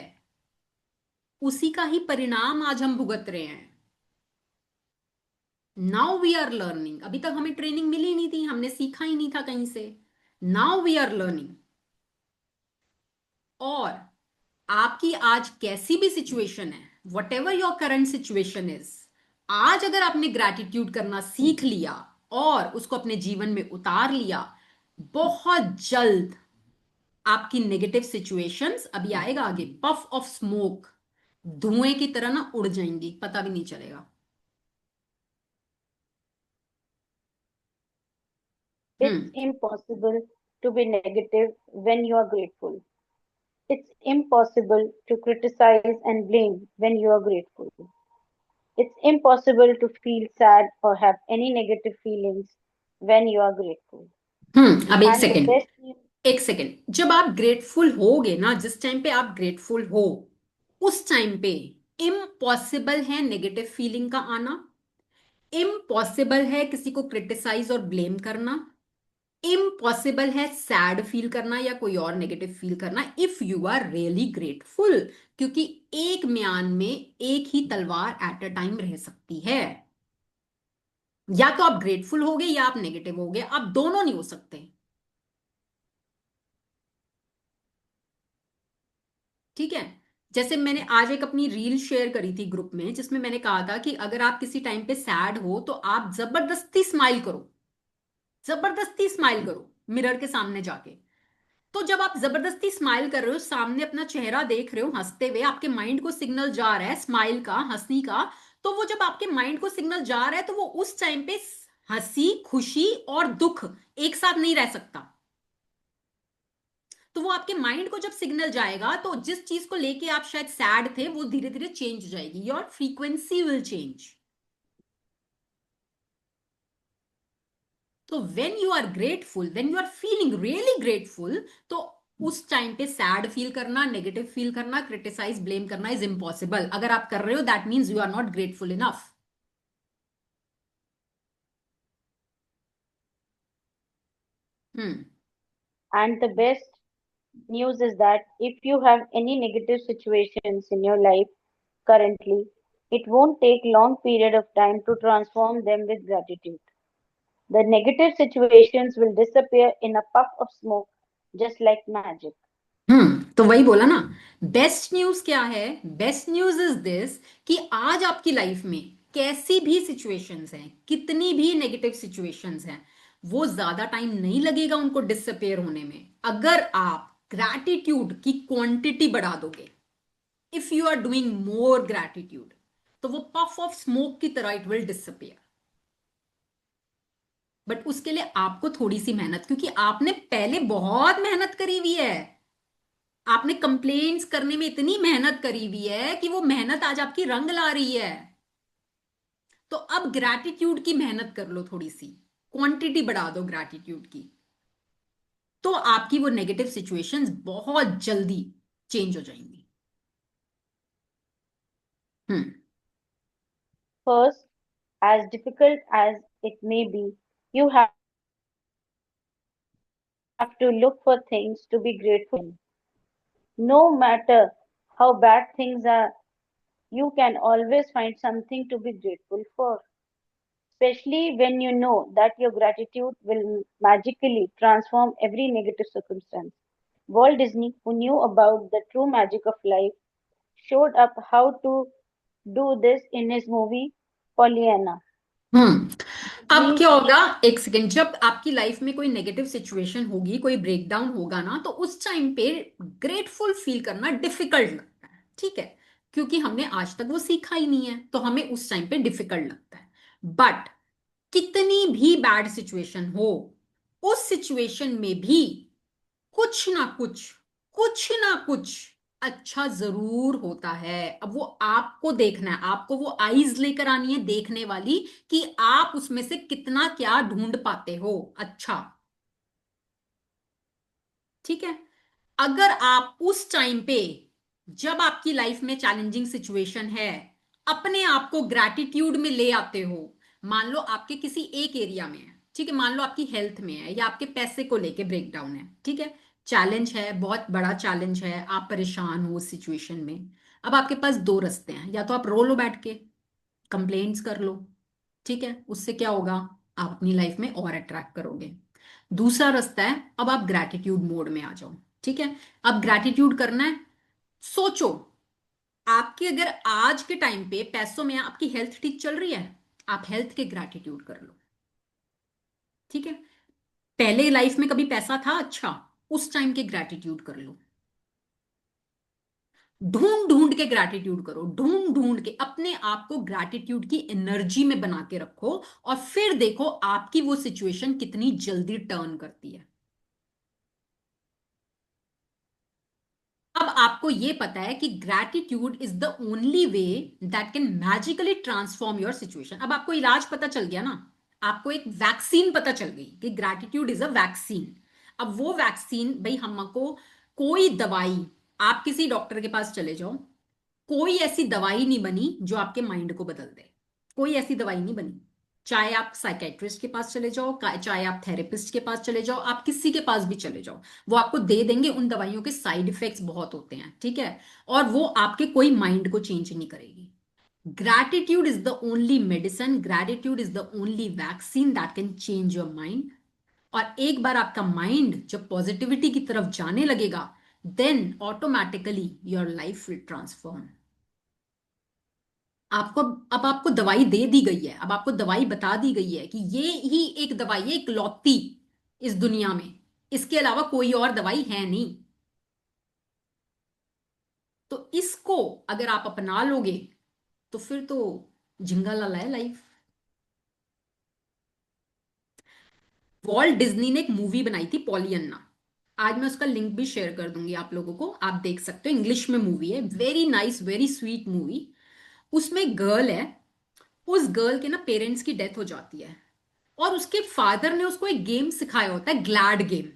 उसी का ही परिणाम आज हम भुगत रहे हैं। नाउ वी आर लर्निंग, अभी तक हमें ट्रेनिंग मिली नहीं थी, हमने सीखा ही नहीं था कहीं से। Now we are learning. और आपकी आज कैसी भी सिचुएशन है, whatever your current situation is, आज अगर आपने ग्रैटिट्यूड करना सीख लिया और उसको अपने जीवन में उतार लिया, बहुत जल्द आपकी नेगेटिव सिचुएशंस, अभी आएगा आगे, पफ ऑफ स्मोक, धुएं की तरह ना उड़ जाएंगी, पता भी नहीं चलेगा। It's impossible to be negative when you are grateful. It's impossible to criticize and blame when you are grateful. It's impossible to feel sad or have any negative feelings when you are grateful. अब एक And the second, best news, एक सेकेंड, जब आप ग्रेटफुल होगे ना, जिस टाइम पे आप ग्रेटफुल हो, उस टाइम पे इम्पॉसिबल है नेगेटिव फीलिंग का आना, इम्पॉसिबल है किसी को क्रिटिसाइज और ब्लेम करना, इम्पॉसिबल है सैड फील करना या कोई और नेगेटिव फील करना, if you are really grateful. क्योंकि एक म्यान में एक ही तलवार एट अ टाइम रह सकती है। या तो आप ग्रेटफुल होगे या आप नेगेटिव होगे, आप दोनों नहीं हो सकते। ठीक है? जैसे मैंने आज एक अपनी रील शेयर करी थी ग्रुप में, जिसमें मैंने कहा था कि अगर आप किसी टाइम पे सैड हो तो आप जबरदस्ती स्माइल करो, जबरदस्ती स्माइल करो मिरर के सामने जाके। तो जब आप जबरदस्ती स्माइल कर रहे हो, सामने अपना चेहरा देख रहे हो हंसते हुए, आपके माइंड को सिग्नल जा रहा है स्माइल का, हंसी का, तो वो जब आपके माइंड को सिग्नल जा रहा है तो वो उस टाइम पे हंसी, खुशी और दुख एक साथ नहीं रह सकता। तो वो आपके माइंड को जब सिग्नल जाएगा, तो जिस चीज को लेके आप शायद सैड थे, वो धीरे धीरे चेंज हो जाएगी, योर फ्रीक्वेंसी विल चेंज। तो when you are grateful, when you are feeling really grateful, तो उस टाइम पे सैड फील करना, नेगेटिव फील करना, क्रिटिसाइज ब्लेम करना इज इम्पॉसिबल। अगर आप कर रहे हो, that means you are not grateful enough. Hmm and the best news is that if you have any negative situations in your life currently, it won't take long period of time to transform them with gratitude. The negative situations will disappear in a puff of smoke, just like magic. तो वही बोला ना, बेस्ट न्यूज क्या है? बेस्ट न्यूज इज दिस कि आज आपकी लाइफ में कैसी भी सिचुएशंस हैं, कितनी भी नेगेटिव सिचुएशंस हैं, वो ज्यादा टाइम नहीं लगेगा उनको डिसअपेयर होने में, अगर आप ग्रैटिट्यूड की क्वांटिटी बढ़ा दोगे। If you are doing more gratitude, तो वो पफ ऑफ स्मोक की तरह इट विल डिसअपेयर। बट उसके लिए आपको थोड़ी सी मेहनत, क्योंकि आपने पहले बहुत मेहनत करी हुई है। आपने कंप्लेंट्स करने में इतनी मेहनत करी हुई है कि वो मेहनत आज आपकी रंग ला रही है। तो अब ग्रैटिट्यूड की मेहनत कर लो, थोड़ी सी क्वांटिटी बढ़ा दो ग्रैटिट्यूड की, तो आपकी वो नेगेटिव सिचुएशंस बहुत जल्दी चेंज हो जाएंगी। हम्म। First, as difficult as it may be, you have to look for things to be grateful in. No matter how bad things are, you can always find something to be grateful for, especially when you know that your gratitude will magically transform every negative circumstance. Walt Disney, who knew about the true magic of life, showed up how to do this in his movie Pollyanna. हम्म। अब Dream क्या होगा, एक सेकेंड, जब आपकी लाइफ में कोई नेगेटिव सिचुएशन होगी, कोई ब्रेकडाउन होगा ना, तो उस टाइम पे ग्रेटफुल फील करना डिफिकल्ट लगता है, ठीक है, क्योंकि हमने आज तक वो सीखा ही नहीं है, तो हमें उस टाइम पे डिफिकल्ट लगता है। बट कितनी भी बैड सिचुएशन हो, उस सिचुएशन में भी कुछ ना कुछ, कुछ ना कुछ अच्छा जरूर होता है। अब वो आपको देखना है, आपको वो आईज लेकर आनी है देखने वाली, कि आप उसमें से कितना क्या ढूंढ पाते हो अच्छा। ठीक है। अगर आप उस टाइम पे, जब आपकी लाइफ में चैलेंजिंग सिचुएशन है, अपने आप को ग्रैटिट्यूड में ले आते हो, मान लो आपके किसी एक एरिया में है, ठीक है, मान लो आपकी हेल्थ में है या आपके पैसे को लेके ब्रेकडाउन है, ठीक है, चैलेंज है, बहुत बड़ा चैलेंज है, आप परेशान हो उस सिचुएशन में। अब आपके पास दो रास्ते हैं, या तो आप रो लो बैठ के, कंप्लेंट्स कर लो, ठीक है, उससे क्या होगा, आप अपनी लाइफ में और अट्रैक्ट करोगे। दूसरा रास्ता है, अब आप ग्रैटिट्यूड मोड में आ जाओ, ठीक है। अब ग्रैटिट्यूड करना है, सोचो, आपकी अगर आज के टाइम पे पैसों में आपकी हेल्थ ठीक चल रही है, आप हेल्थ के ग्रैटिट्यूड कर लो, ठीक है। पहले लाइफ में कभी पैसा था अच्छा, उस टाइम के ग्रैटिट्यूड कर लो। ढूंढ ढूंढ के ग्रैटिट्यूड करो, ढूंढ ढूंढ के अपने आप को ग्रैटिट्यूड की एनर्जी में बना के रखो, और फिर देखो आपकी वो सिचुएशन कितनी जल्दी टर्न करती है। अब आपको यह पता है कि gratitude is the only way that can magically transform your situation. अब आपको इलाज पता चल गया ना, आपको एक वैक्सीन पता चल गई कि ग्रैटिट्यूड इज अ वैक्सीन। अब वो वैक्सीन भाई, हमको कोई दवाई, आप किसी डॉक्टर के पास चले जाओ, कोई ऐसी दवाई नहीं बनी जो आपके माइंड को बदल दे, कोई ऐसी दवाई नहीं बनी। चाहे आप साइकेट्रिस्ट के पास चले जाओ, चाहे आप थेरेपिस्ट के पास चले जाओ, आप किसी के पास भी चले जाओ, वो आपको दे देंगे, उन दवाइयों के साइड इफेक्ट्स बहुत होते हैं, ठीक है, और वो आपके कोई माइंड को चेंज नहीं करेगी। Gratitude is the only medicine, gratitude is the only vaccine that can change your mind. और एक बार आपका माइंड जब पॉजिटिविटी की तरफ जाने लगेगा, then automatically your life will transform. आपको, अब आपको दवाई दे दी गई है, अब आपको दवाई बता दी गई है कि ये ही एक दवाई है, एक लौती इस दुनिया में, इसके अलावा कोई और दवाई है नहीं। तो इसको अगर आप अपना लोगे, तो फिर तो झिंगा लाला है लाइफ। वॉल्ट डिज्नी ने एक मूवी बनाई थी पॉलियन्ना, आज मैं उसका लिंक भी शेयर कर दूंगी आप लोगों को, आप देख सकते हो, इंग्लिश में मूवी है, very nice very sweet movie. उसमें गर्ल है, उस गर्ल के ना पेरेंट्स की डेथ हो जाती है, और उसके फादर ने उसको एक गेम सिखाया होता है, ग्लैड गेम।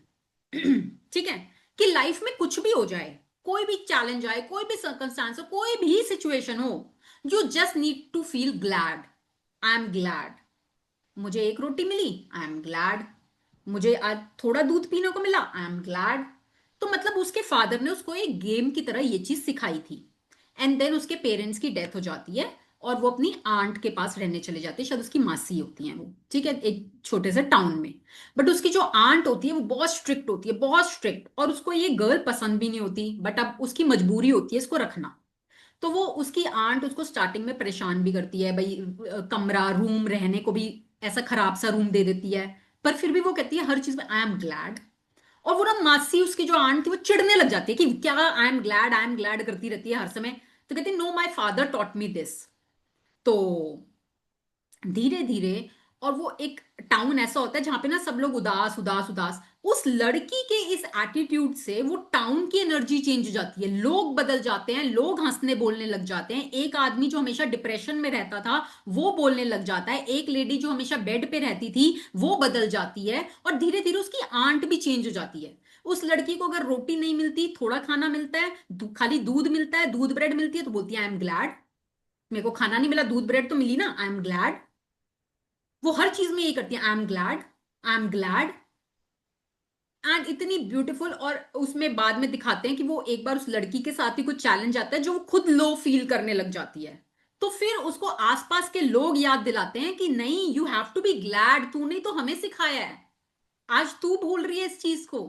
ठीक है, कि लाइफ में कुछ भी हो जाए, कोई भी चैलेंज आए, कोई भी सर्कमस्टांस हो, कोई भी सिचुएशन हो, you just need to feel glad. I am glad, मुझे एक रोटी मिली, आई एम ग्लैड, मुझे आज थोड़ा दूध पीने को मिला, आई एम ग्लैड। तो मतलब उसके फादर ने उसको एक गेम की तरह ये चीज सिखाई थी। एंड देन उसके पेरेंट्स की डेथ हो जाती है, और वो अपनी आंट के पास रहने चले जाते हैं, शायद उसकी मासी होती हैं वो, ठीक है, एक छोटे से टाउन में। बट उसकी जो आंट होती है वो बहुत स्ट्रिक्ट होती है, बहुत स्ट्रिक्ट, और उसको ये गर्ल पसंद भी नहीं होती, बट अब उसकी मजबूरी होती है इसको रखना। तो वो, उसकी आंट उसको स्टार्टिंग में परेशान भी करती है भाई, कमरा रूम रहने को भी ऐसा खराब सा रूम दे देती है, पर फिर भी वो कहती है हर चीज में आई एम ग्लैड। और वो ना मासी, उसकी जो आंट थी, वो चिढ़ने लग जाती है कि क्या आई एम ग्लैड करती रहती है हर समय। तो कहती है know my father taught me this. तो धीरे धीरे और वो एक टाउन ऐसा होता है जहां पे ना सब लोग उदास उदास उदास। उस लड़की के इस एटीट्यूड से वो टाउन की एनर्जी चेंज हो जाती है, लोग बदल जाते हैं, लोग हंसने बोलने लग जाते हैं। एक आदमी जो हमेशा डिप्रेशन में रहता था वो बोलने लग जाता है, एक लेडी जो हमेशा बेड पे रहती थी वो बदल जाती है, और धीरे धीरे उसकी आंट भी चेंज हो जाती है। उस लड़की को अगर रोटी नहीं मिलती, थोड़ा खाना मिलता है, खाली दूध मिलता है, दूध ब्रेड मिलती है, तो बोलती है आई एम ग्लैड। मेरे को खाना नहीं मिला, दूध ब्रेड तो मिली ना, आई एम ग्लैड। वो हर चीज में यही करती है, I am glad, I am glad. And इतनी ब्यूटीफुल। और उसमें बाद में दिखाते हैं कि वो एक बार उस लड़की के साथ ही कुछ चैलेंज आता है जो वो खुद लो फील करने लग जाती है, तो फिर उसको आसपास के लोग याद दिलाते हैं कि नहीं, you have to be glad, तूने तो हमें सिखाया है, आज तू भूल रही है इस चीज को।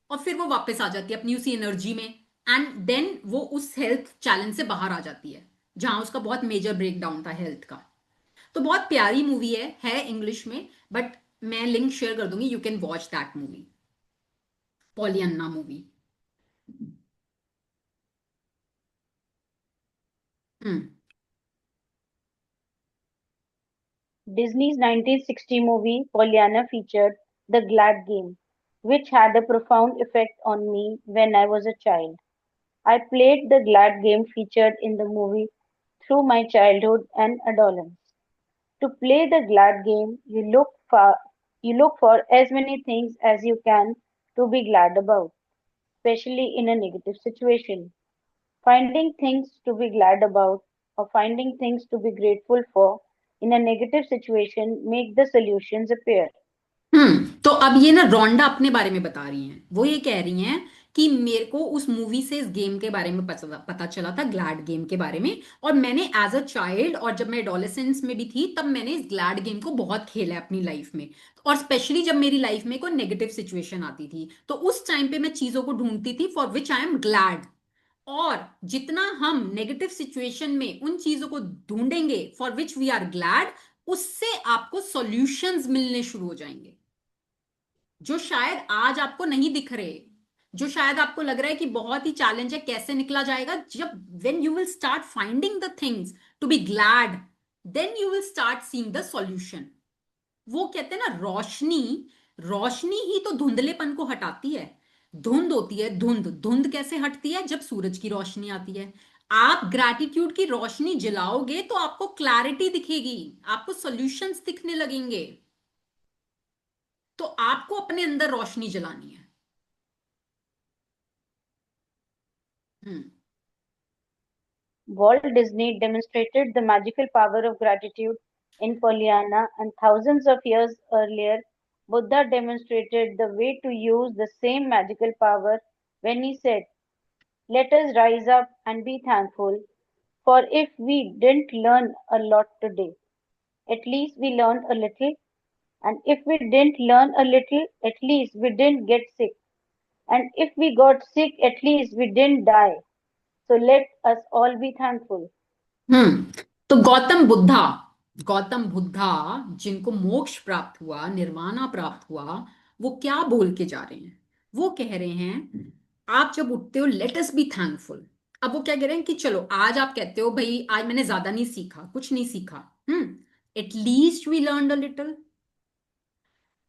और फिर वो वापस आ जाती है अपनी उसी एनर्जी में, एंड देन वो उस हेल्थ चैलेंज से बाहर आ जाती है जहां उसका बहुत मेजर ब्रेकडाउन था हेल्थ का। तो बहुत प्यारी मूवी है इंग्लिश में, बट मैं लिंक शेयर कर दूंगी, you can watch that movie, Pollyanna movie. Hmm. Disney's 1960 movie Pollyanna featured the Glad Game, which had a profound effect on me when I was a child. I played the Glad Game featured in the movie through my childhood and adolescence. To play the Glad Game, you look for as many things as you can to be glad about, especially in a negative situation. Finding things to be glad about or finding things to be grateful for in a negative situation make the solutions appear. तो अब ये ना रोंडा अपने बारे में बता रही हैं, वो ये कह रही हैं कि मेरे को उस मूवी से इस गेम के बारे में पता चला था, ग्लैड गेम के बारे में, और मैंने एज अ चाइल्ड और जब मैं एडोलेसेंस में भी थी तब मैंने इस ग्लैड गेम को बहुत खेला है अपनी लाइफ में। और स्पेशली जब मेरी लाइफ में कोई नेगेटिव सिचुएशन आती थी तो उस टाइम पे मैं चीजों को ढूंढती थी for which I am glad. और जितना हम नेगेटिव सिचुएशन में उन चीजों को ढूंढेंगे for which we are glad, उससे आपको सॉल्यूशंस मिलने शुरू हो जाएंगे जो शायद आज आपको नहीं दिख रहे, जो शायद आपको लग रहा है कि बहुत ही चैलेंज है, कैसे निकला जाएगा। जब when you will start finding the things to be glad, then you will start seeing the solution. वो कहते हैं ना, रोशनी, रोशनी ही तो धुंधलेपन को हटाती है। धुंध होती है, धुंध, धुंध कैसे हटती है? जब सूरज की रोशनी आती है। आप ग्रैटिट्यूड की रोशनी जलाओगे तो आपको क्लैरिटी दिखेगी, आपको सॉल्यूशंस दिखने लगेंगे। तो आपको अपने अंदर रोशनी जलानी है। हम्म। Walt Disney demonstrated the magical power of gratitude in Pollyanna, and thousands of years earlier, Buddha demonstrated the way to use the same magical power when he said, let us rise up and be thankful, for if we didn't learn a lot today, at least we learned a little, and if we didn't learn a little, at least we didn't get sick, and if we got sick, at least we didn't die. So let us all be thankful. तो गौतम बुद्धा, गौतम बुद्धा जिनको मोक्ष प्राप्त हुआ, निर्वाणा प्राप्त हुआ, वो क्या बोल के जा रहे हैं? वो कह रहे हैं आप जब उठते हो लेट अस बी थैंकफुल। अब वो क्या कह रहे हैं कि चलो आज आप कहते हो भाई आज मैंने ज्यादा नहीं सीखा, कुछ नहीं सीखा, at least we learn a little.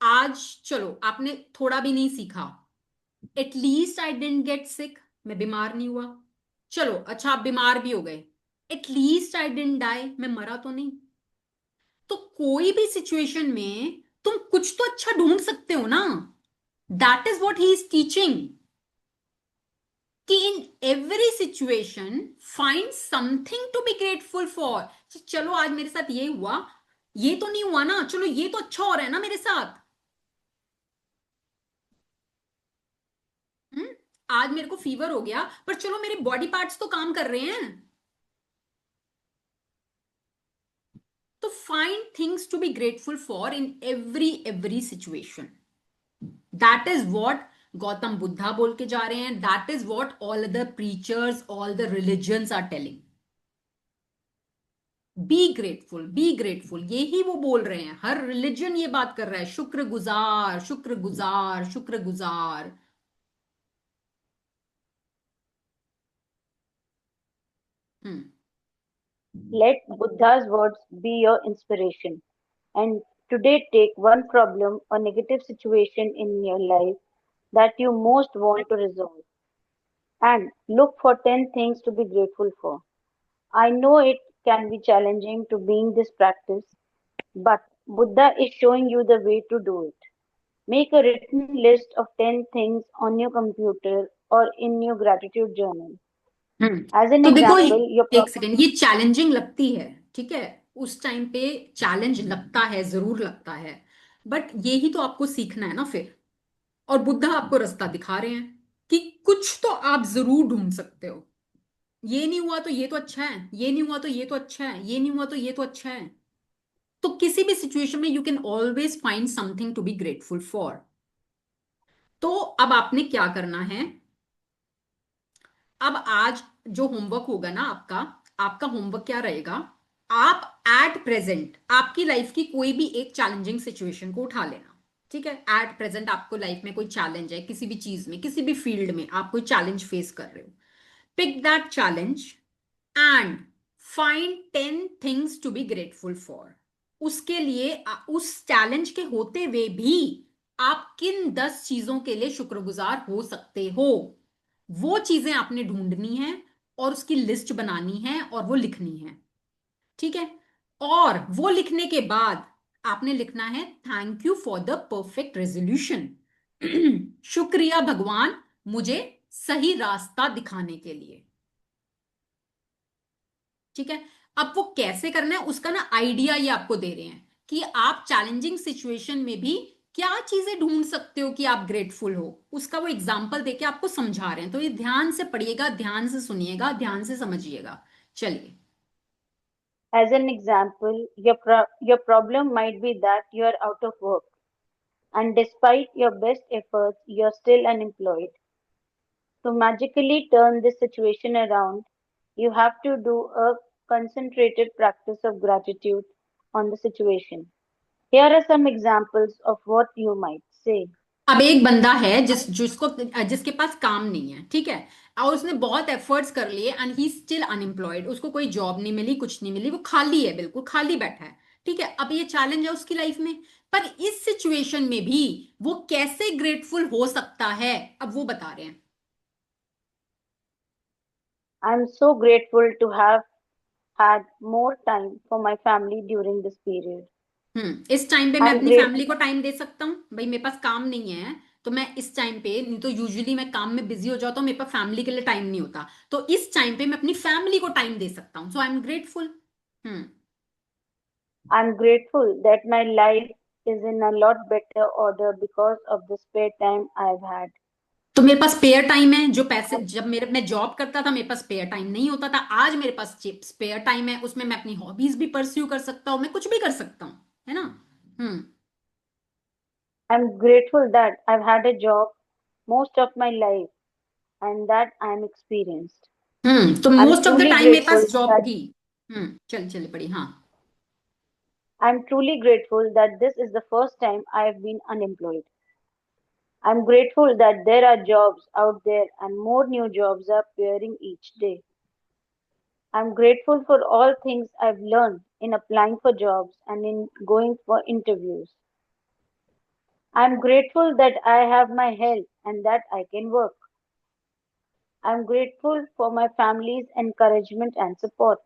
आज चलो आपने थोड़ा भी नहीं सीखा, at least I didn't get sick, मैं बीमार नहीं हुआ। चलो अच्छा आप बीमार भी हो गए, एटलीस्ट आई डेंट डाई, मैं मरा तो नहीं। तो कोई भी सिचुएशन में तुम कुछ तो अच्छा ढूंढ सकते हो ना। That is what he is teaching, कि in every situation find something to be grateful for. चलो आज मेरे साथ ये हुआ, ये तो नहीं हुआ ना, चलो ये तो अच्छा हो रहा है ना मेरे साथ। हम्म। आज मेरे को फीवर हो गया पर चलो मेरे बॉडी पार्ट्स तो काम कर रहे हैं। तो find things to be grateful for in every situation. That is what Gautam Buddha बोल के जा रहे हैं, that is what all the preachers, all the religions are telling. Be grateful, be grateful, यही वो बोल रहे हैं, हर रिलीजन ये बात कर रहा है, शुक्रगुजार शुक्रगुजार शुक्रगुजार। हम्म। Let Buddha's words be your inspiration, and Today, take one problem or negative situation in your life that you most want to resolve and look for 10 things to be grateful for. I know it can be challenging to being this practice, but Buddha is showing you the way to do it. Make a written list of 10 things on your computer or in your gratitude journal. Hmm As an तो देखो, example, your एक problem. सेकेंड, ये चैलेंजिंग लगती है, ठीक है, उस टाइम पे चैलेंज लगता है, जरूर लगता है, बट यही तो आपको सीखना है ना फिर। और बुद्धा आपको रास्ता दिखा रहे हैं कि कुछ तो आप जरूर ढूंढ सकते हो। ये नहीं हुआ तो ये तो अच्छा है, ये नहीं हुआ तो ये तो अच्छा है, ये नहीं हुआ तो ये तो अच्छा है। तो किसी भी सिचुएशन में you can always find something to be grateful for. तो अब आपने क्या करना है, अब आज जो होमवर्क होगा ना आपका, आपका होमवर्क क्या रहेगा, आप एट प्रेजेंट आपकी लाइफ की कोई भी एक चैलेंजिंग सिचुएशन को उठा लेना। ठीक है, एट प्रेजेंट आपको लाइफ में कोई चैलेंज है, किसी भी चीज में, किसी भी फील्ड में आप कोई चैलेंज फेस कर रहे हो। Pick that challenge and find 10 things to be grateful for. उसके लिए उस चैलेंज के होते हुए भी आप किन 10 चीजों के लिए शुक्रगुजार हो सकते हो, वो चीजें आपने ढूंढनी है और उसकी लिस्ट बनानी है और वो लिखनी है। ठीक है, और वो लिखने के बाद आपने लिखना है thank you for the perfect resolution. शुक्रिया भगवान मुझे सही रास्ता दिखाने के लिए। ठीक है, अब वो कैसे करना है उसका ना आइडिया ये आपको दे रहे हैं कि आप चैलेंजिंग सिचुएशन में भी क्या चीजें ढूंढ सकते हो कि आप ग्रेटफुल हो, उसका वो एग्जाम्पल देके आपको समझा रहे हैं। तो ये ध्यान से पढ़िएगा, ध्यान से सुनिएगा, ध्यान से समझिएगा। चलिए। As an example, your problem might be that you are out of work, and despite your best efforts, you are still unemployed. To magically turn this situation around, you have to do a concentrated practice of gratitude on the situation. Here are some examples of what you might say. अब एक बंदा है जिसके पास काम नहीं है, ठीक है, और उसने बहुत एफर्ट्स कर लिए एंड ही स्टिल अनएम्प्लॉयड, उसको कोई जॉब नहीं मिली, कुछ नहीं मिली, वो खाली है, बिल्कुल खाली बैठा है। ठीक है, अब ये चैलेंज है उसकी लाइफ में, पर इस सिचुएशन में भी वो कैसे ग्रेटफुल हो सकता है, अब वो बता रहे हैं। I'm so grateful to have had more time for my family during this period. इस टाइम पे मैं I'm अपनी great. फैमिली को टाइम दे सकता हूँ भाई, मेरे पास काम नहीं है तो मैं इस टाइम पे, नहीं तो यूजुअली मैं काम में बिजी हो जाता हूँ, मेरे पास फैमिली के लिए टाइम नहीं होता, तो इस टाइम पे मैं अपनी फैमिली को टाइम दे सकता हूँ, so I am grateful. I'm grateful that my life is in a lot better order because of the spare time I've had. तो मेरे पास स्पेयर टाइम है, जो पैसे जब मैं जॉब करता था मेरे पास स्पेयर टाइम नहीं होता था, आज मेरे पास स्पेयर टाइम है, उसमें मैं अपनी हॉबीज भी परस्यू कर सकता हूँ, मैं कुछ भी कर सकता हूँ, है ना। I'm grateful that I've had a job most of my life and that I'm experienced. तो I'm most of the truly time मेरे grateful पास जॉब that थी। चल चल पड़ी, हाँ। I'm truly grateful that this is the first time I've been unemployed. I'm grateful that there are jobs out there and more new jobs are appearing each day. I'm grateful for all things I've learned in applying for jobs and in going for interviews. I'm grateful that I have my health and that I can work. I'm grateful for my family's encouragement and support.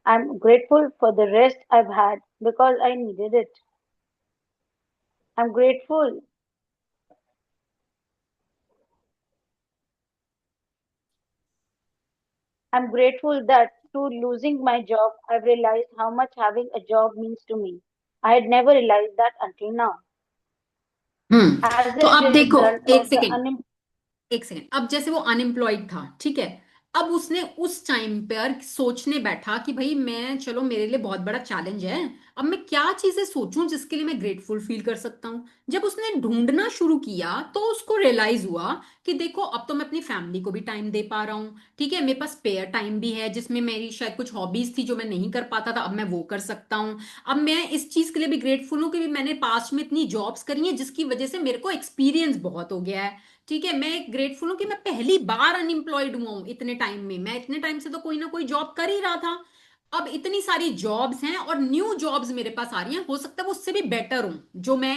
I'm grateful for the rest I've had because I needed it. I'm grateful. I'm grateful that through losing my job, I've realized how much having a job means to me. I had never realized that until now. As तो a अब देखो, result एक of the सेकेंड, एक सेकेंड, अब जैसे वो अनएम्प्लॉयड था, ठीक है, अब उसने उस टाइम पर सोचने बैठा कि भाई मैं, चलो मेरे लिए बहुत बड़ा चैलेंज है, अब मैं क्या चीजें सोचूं जिसके लिए मैं ग्रेटफुल फील कर सकता हूं। जब उसने ढूंढना शुरू किया तो उसको रियलाइज हुआ कि देखो अब तो मैं अपनी फैमिली को भी टाइम दे पा रहा हूँ, ठीक है, मेरे पास स्पेयर टाइम भी है जिसमें मेरी शायद कुछ हॉबीज थी जो मैं नहीं कर पाता था, अब मैं वो कर सकता हूँ। अब मैं इस चीज के लिए भी ग्रेटफुल हूँ कि मैंने पास्ट में इतनी जॉब्स करी हैं जिसकी वजह से मेरे को एक्सपीरियंस बहुत हो गया है। ठीक है, मैं ग्रेटफुल हूं कि मैं पहली बार अनएम्प्लॉयड हुआ हूं इतने टाइम में, मैं इतने टाइम से तो कोई ना कोई जॉब कर ही रहा था। अब इतनी सारी जॉब्स हैं और न्यू जॉब्स मेरे पास आ रही हैं, हो सकता है वो उससे भी बेटर हूं जो मैं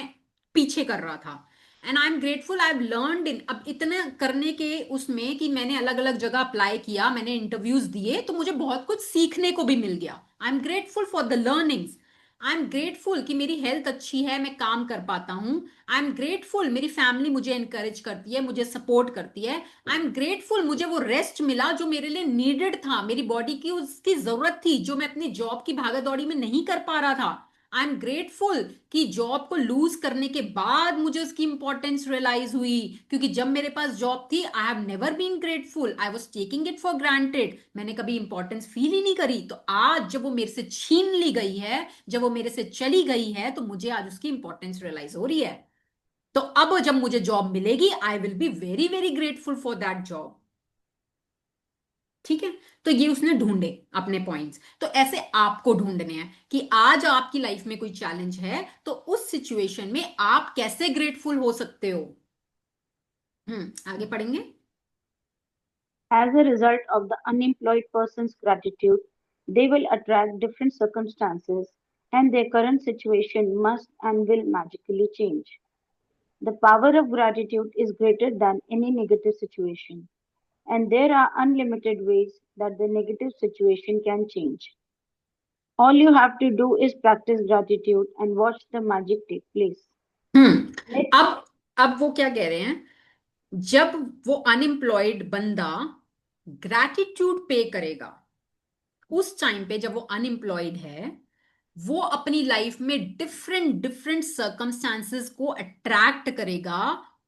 पीछे कर रहा था। And I am grateful, I have learned इन, अब इतना करने के उसमें कि मैंने अलग अलग जगह अप्लाई किया, मैंने इंटरव्यूज दिए, तो मुझे बहुत कुछ सीखने को भी मिल गया। आई am grateful for the learnings. I am grateful कि मेरी हेल्थ अच्छी है, मैं काम कर पाता हूँ। आई एम ग्रेटफुल मेरी फैमिली मुझे एनकरेज करती है, मुझे सपोर्ट करती है। आई एम ग्रेटफुल मुझे वो रेस्ट मिला जो मेरे लिए नीडेड था, मेरी बॉडी की उसकी जरूरत थी, जो मैं अपनी जॉब की भागदौड़ी में नहीं कर पा रहा था। आई एम ग्रेटफुल कि जॉब को लूज करने के बाद मुझे उसकी इंपॉर्टेंस रियलाइज हुई, क्योंकि जब मेरे पास जॉब थी I have never been grateful, I was taking it for granted, मैंने कभी इंपॉर्टेंस फील ही नहीं करी। तो आज जब वो मेरे से छीन ली गई है, जब वो मेरे से चली गई है, तो मुझे आज उसकी इंपॉर्टेंस रियलाइज हो रही है। तो अब जब मुझे जॉब मिलेगी I will be very very grateful for that job. ठीक है, तो ये उसने ढूंढे अपने पॉइंट्स। तो ऐसे आपको ढूंढने हैं कि आज आपकी लाइफ में कोई चैलेंज है तो उस सिचुएशन में आप कैसे ग्रेटफुल हो सकते हो। आगे पढ़ेंगे। As a result of the unemployed person's gratitude, they will attract different circumstances and their current situation must and will magically change. The power of gratitude is greater than any negative situation, and there are unlimited ways that the negative situation can change. All you have to do is practice gratitude and watch the magic take place. Let अब वो क्या कह रहे हैं, जब वो अनएम्प्लॉयड बंदा ग्रैटिट्यूड पे करेगा, उस टाइम पे जब वो अनएम्प्लॉयड है, वो अपनी लाइफ में डिफरेंट डिफरेंट सर्कमस्टांसेस को अट्रैक्ट करेगा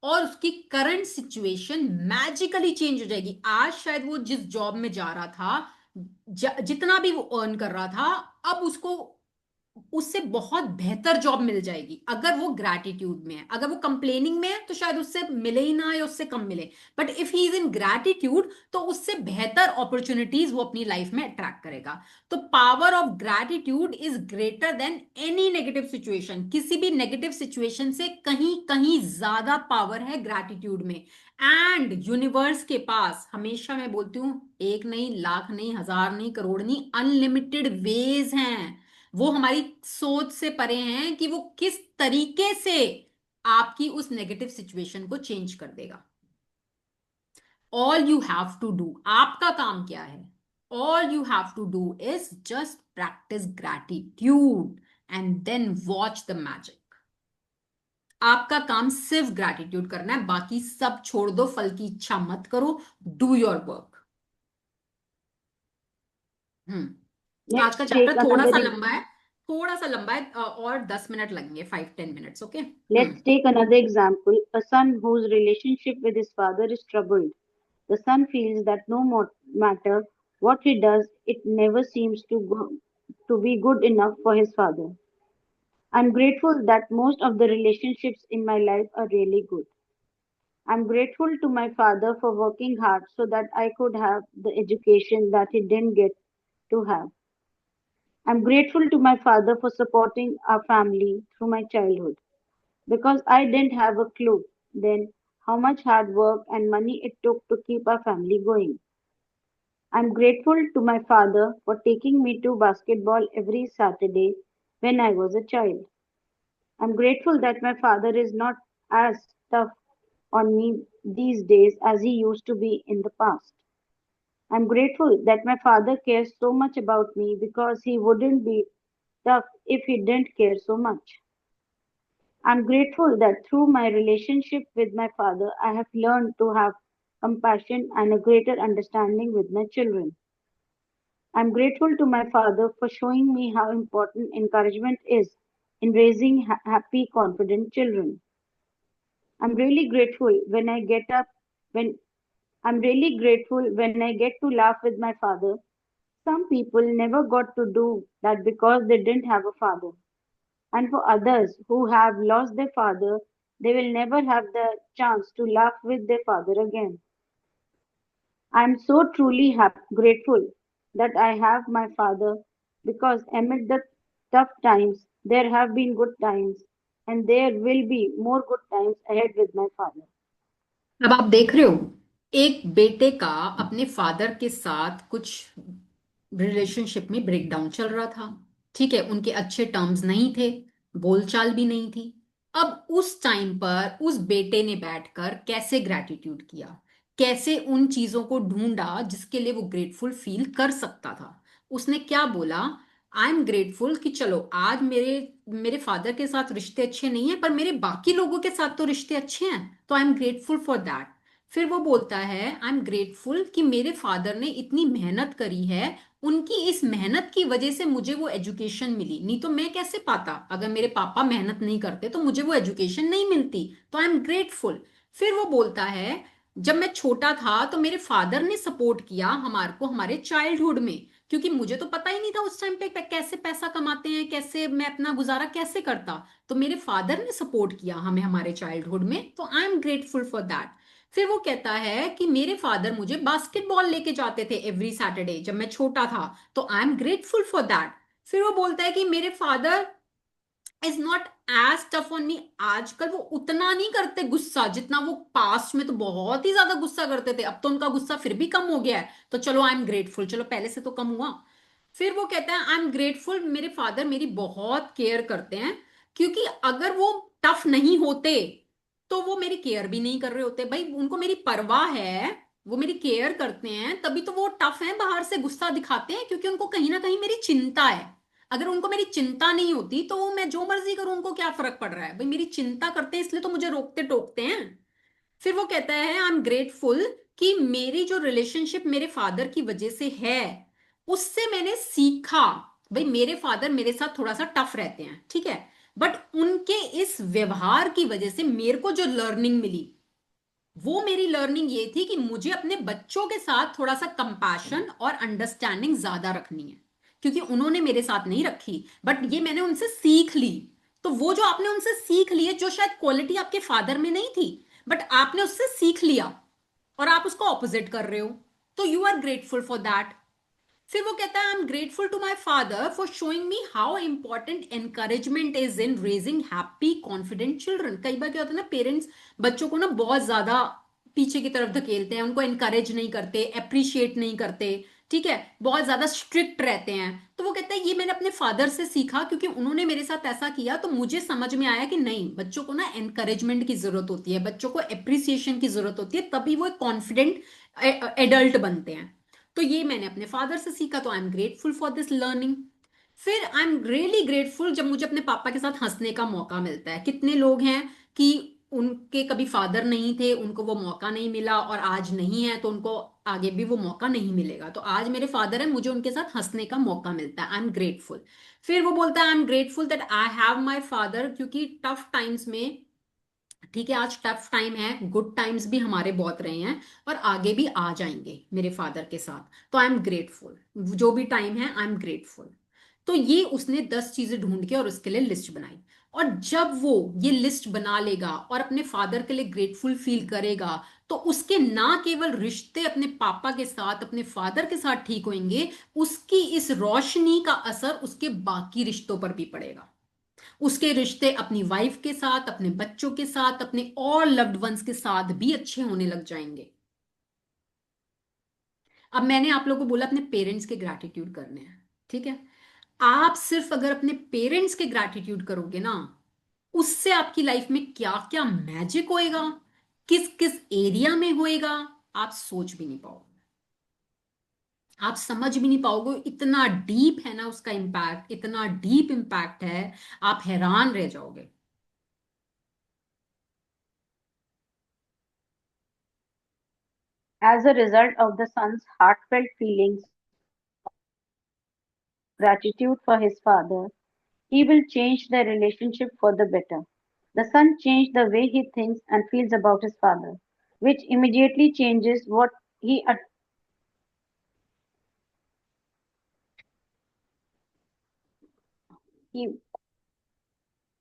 और उसकी करंट सिचुएशन मैजिकली चेंज हो जाएगी। आज शायद वो जिस जॉब में जा रहा था, जितना भी वो अर्न कर रहा था, अब उसको उससे बहुत बेहतर जॉब मिल जाएगी अगर वो ग्रैटिट्यूड में है। अगर वो कंप्लेनिंग में है तो शायद उससे मिले ही ना या उससे कम मिले, but if he is in gratitude तो उससे बेहतर अपॉर्चुनिटीज वो अपनी लाइफ में अट्रैक्ट करेगा। तो power of gratitude is greater than any negative situation. किसी भी नेगेटिव सिचुएशन से कहीं कहीं ज्यादा पावर है ग्रैटिट्यूड में। एंड यूनिवर्स के पास, हमेशा मैं बोलती हूं, एक नहीं, लाख नहीं, हजार नहीं, करोड़ नहीं, अनलिमिटेड वेज हैं। वो हमारी सोच से परे हैं कि वो किस तरीके से आपकी उस नेगेटिव सिचुएशन को चेंज कर देगा। All you have to do, आपका काम क्या है? All you have to do is just practice gratitude and then watch the magic. आपका काम सिर्फ ग्रैटिट्यूड करना है, बाकी सब छोड़ दो, फल की इच्छा मत करो, डू योर वर्क। आज का let's take चैप्टर थोड़ा another सा लंबा है, थोड़ा सा लंबा है, और 10 मिनट लगेंगे, 5-10 minutes. Okay. let's take another example. A son whose relationship with his father is troubled. The son feels that matter what he does, it never seems to be good enough for his father. I'm grateful that most of the relationships in my life are really good. I'm grateful to my father for working hard so that I could have the education that he didn't get to have. I'm grateful to my father for supporting our family through my childhood because I didn't have a clue then how much hard work and money it took to keep our family going. I'm grateful to my father for taking me to basketball every Saturday when I was a child. I'm grateful that my father is not as tough on me these days as he used to be in the past. I'm grateful that my father cares so much about me because he wouldn't be tough if he didn't care so much. I'm grateful that through my relationship with my father, I have learned to have compassion and a greater understanding with my children. I'm grateful to my father for showing me how important encouragement is in raising happy, confident children. I'm really grateful when I'm really grateful when I get to laugh with my father. Some people never got to do that because they didn't have a father. And for others who have lost their father, they will never have the chance to laugh with their father again. I am so truly grateful that I have my father because amid the tough times, there have been good times and there will be more good times ahead with my father. अब आप देख रहे हो एक बेटे का अपने फादर के साथ कुछ रिलेशनशिप में ब्रेकडाउन चल रहा था। ठीक है, उनके अच्छे टर्म्स नहीं थे, बोलचाल भी नहीं थी। अब उस टाइम पर उस बेटे ने बैठकर कैसे ग्रैटिट्यूड किया, कैसे उन चीजों को ढूंढा जिसके लिए वो ग्रेटफुल फील कर सकता था। उसने क्या बोला, आई एम ग्रेटफुल कि चलो आज मेरे मेरे फादर के साथ रिश्ते अच्छे नहीं है, पर मेरे बाकी लोगों के साथ तो रिश्ते अच्छे हैं, तो I am grateful for that. फिर वो बोलता है, आई एम ग्रेटफुल कि मेरे फादर ने इतनी मेहनत करी है, उनकी इस मेहनत की वजह से मुझे वो एजुकेशन मिली, नहीं तो मैं कैसे पाता, अगर मेरे पापा मेहनत नहीं करते तो मुझे वो एजुकेशन नहीं मिलती, तो आई एम ग्रेटफुल। फिर वो बोलता है, जब मैं छोटा था तो मेरे फादर ने सपोर्ट किया हमारे को हमारे चाइल्डहुड में, क्योंकि मुझे तो पता ही नहीं था उस टाइम पे कैसे पैसा कमाते हैं, कैसे मैं अपना गुजारा कैसे करता, तो मेरे फादर ने सपोर्ट किया हमें हमारे चाइल्डहुड में, तो I am grateful for that. फिर वो कहता है कि मेरे फादर मुझे बास्केटबॉल लेके जाते थे एवरी सैटरडे जब मैं छोटा था, तो I am grateful for that. फिर वो बोलता है कि मेरे father is not as tough on me, आजकल वो उतना नहीं करते गुस्सा जितना वो पास्ट में तो बहुत ही ज्यादा गुस्सा करते थे, अब तो उनका गुस्सा फिर भी कम हो गया है, तो चलो आई एम ग्रेटफुल, चलो पहले से तो कम हुआ। फिर वो कहता है, आई एम ग्रेटफुल मेरे फादर मेरी बहुत केयर करते हैं, क्योंकि अगर वो टफ नहीं होते तो वो मेरी केयर भी नहीं कर रहे होते, भाई उनको मेरी परवाह है, वो मेरी केयर करते हैं, तभी तो वो टफ है, बाहर से गुस्सा दिखाते हैं, क्योंकि उनको कहीं ना कहीं मेरी चिंता है। अगर उनको मेरी चिंता नहीं होती तो मैं जो मर्जी करूं उनको क्या फर्क पड़ रहा है, भाई मेरी चिंता करते हैं इसलिए तो मुझे रोकते टोकते हैं। फिर वो कहता है, आई एम ग्रेटफुल कि मेरी जो रिलेशनशिप मेरे फादर की वजह से है, उससे मैंने सीखा, भाई मेरे फादर मेरे साथ थोड़ा सा टफ रहते हैं, ठीक है, बट उनके इस व्यवहार की वजह से मेरे को जो लर्निंग मिली, वो मेरी लर्निंग ये थी कि मुझे अपने बच्चों के साथ थोड़ा सा कंपैशन और अंडरस्टैंडिंग ज्यादा रखनी है, क्योंकि उन्होंने मेरे साथ नहीं रखी, बट ये मैंने उनसे सीख ली। तो वो जो आपने उनसे सीख ली है, जो शायद क्वालिटी आपके फादर में नहीं थी, बट आपने उससे सीख लिया और आप उसको ऑपोजिट कर रहे हो, तो you are grateful for that. फिर वो कहता है, I am grateful to my father for showing me how important encouragement is in raising happy confident children. कई बार क्या होता है ना, पेरेंट्स बच्चों को ना बहुत ज्यादा पीछे की तरफ धकेलते हैं, उनको एनकरेज नहीं करते, अप्रिशिएट नहीं करते, ठीक है, बहुत ज्यादा स्ट्रिक्ट रहते हैं। तो वो कहता है, ये मैंने अपने फादर से सीखा, क्योंकि उन्होंने मेरे साथ ऐसा किया, तो मुझे समझ में आया कि नहीं, बच्चों को ना एनकरेजमेंट की जरूरत होती है, बच्चों को अप्रिसिएशन की जरूरत होती है, तभी वो एक कॉन्फिडेंट एडल्ट बनते हैं। तो ये मैंने अपने फादर से सीखा, तो I am grateful for this learning. फिर आई एम रियली ग्रेटफुल जब मुझे अपने पापा के साथ हंसने का मौका मिलता है। कितने लोग हैं कि उनके कभी फादर नहीं थे, उनको वो मौका नहीं मिला, और आज नहीं है तो उनको आगे भी वो मौका नहीं मिलेगा, तो आज मेरे फादर है, मुझे उनके साथ हंसने का मौका मिलता है, आई एम ग्रेटफुल। फिर वो बोलता है, I am grateful that I have my father, क्योंकि टफ टाइम्स में, ठीक है, आज टफ टाइम है, गुड टाइम्स भी हमारे बहुत रहे हैं और आगे भी आ जाएंगे मेरे फादर के साथ, तो आई एम ग्रेटफुल, जो भी टाइम है आई एम ग्रेटफुल। तो ये उसने 10 चीजें ढूंढ के और उसके लिए लिस्ट बनाई, और जब वो ये लिस्ट बना लेगा और अपने फादर के लिए ग्रेटफुल फील करेगा, तो उसके ना केवल रिश्ते अपने पापा के साथ, अपने फादर के साथ ठीक होंगे, उसकी इस रोशनी का असर उसके बाकी रिश्तों पर भी पड़ेगा। उसके रिश्ते अपनी वाइफ के साथ, अपने बच्चों के साथ, अपने और लव्ड वंस के साथ भी अच्छे होने लग जाएंगे। अब मैंने आप लोगों को बोला अपने पेरेंट्स के ग्रैटिट्यूड करने हैं, ठीक है, आप सिर्फ अगर अपने पेरेंट्स के ग्रैटिट्यूड करोगे ना, उससे आपकी लाइफ में क्या क्या मैजिक होएगा, किस किस एरिया में होएगा, आप सोच भी नहीं पाओगे, आप समझ भी नहीं पाओगे, इतना डीप है ना उसका इम्पैक्ट, इतना डीप इम्पैक्ट है, आप हैरान रह जाओगे। As a result of the son's heartfelt feelings gratitude for his father, he will change their relationship for the better. The son changed the way he thinks and feels about his father, which immediately changes what he, at- he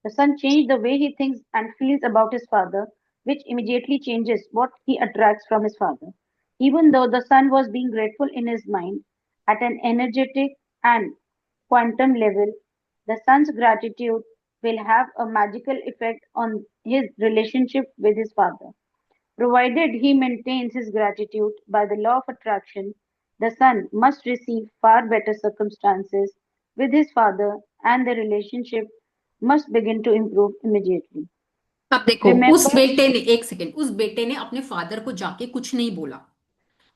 the son changed the way he thinks and feels about his father, which immediately changes what he attracts from his father. Even though the son was being grateful in his mind at an energetic and quantum level, the son's gratitude will have a magical effect on his relationship with his father. Provided he maintains his gratitude by the law of attraction, The son must receive far better circumstances with his father, and the relationship must begin to improve immediately. अब देखो, उस Remember, बेटे ने, एक सेकेंड, उस बेटे ने अपने फादर को जाके कुछ नहीं बोला।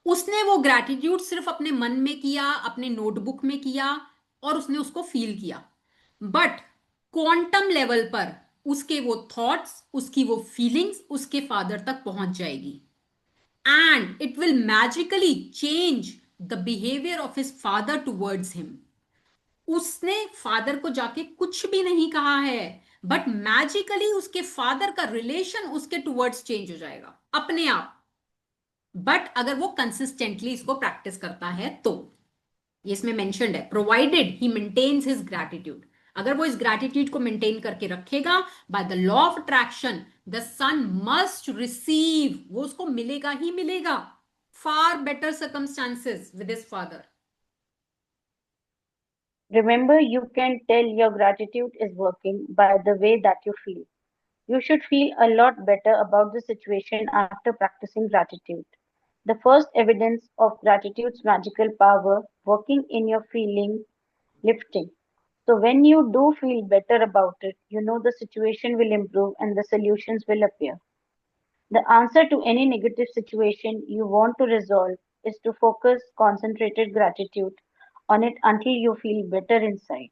उसने वो ग्रैटिट्यूड सिर्फ अपने मन में किया, अपने नोटबुक में किया, और उसने उसको फील किया। बट क्वांटम लेवल पर उसके वो थॉट्स, उसकी वो फीलिंग्स उसके फादर तक पहुंच जाएगी, and it will magically change the behaviour of his father towards him. उसने फादर को जाके कुछ भी नहीं कहा है, बट मैजिकली उसके फादर का रिलेशन उसके टुवर्ड्स चेंज हो जाएगा अपने आप। बट अगर वो कंसिस्टेंटली इसको प्रैक्टिस करता है तो, ये इसमें मेंशन्ड है, provided he maintains his gratitude. अगर वो इस ग्रैटिट्यूड को मेंटेन करके रखेगा, by the law of attraction the son must receive, वो उसको मिलेगा ही मिलेगा, far better circumstances with his father. remember, you can tell your gratitude is working by the way that you feel. You should feel a lot better about the situation after practicing gratitude. The first evidence of gratitude's magical power working in your feeling lifting. So when you do feel better about it, you know the situation will improve and the solutions will appear. The answer to any negative situation you want to resolve is to focus concentrated gratitude on it until you feel better inside.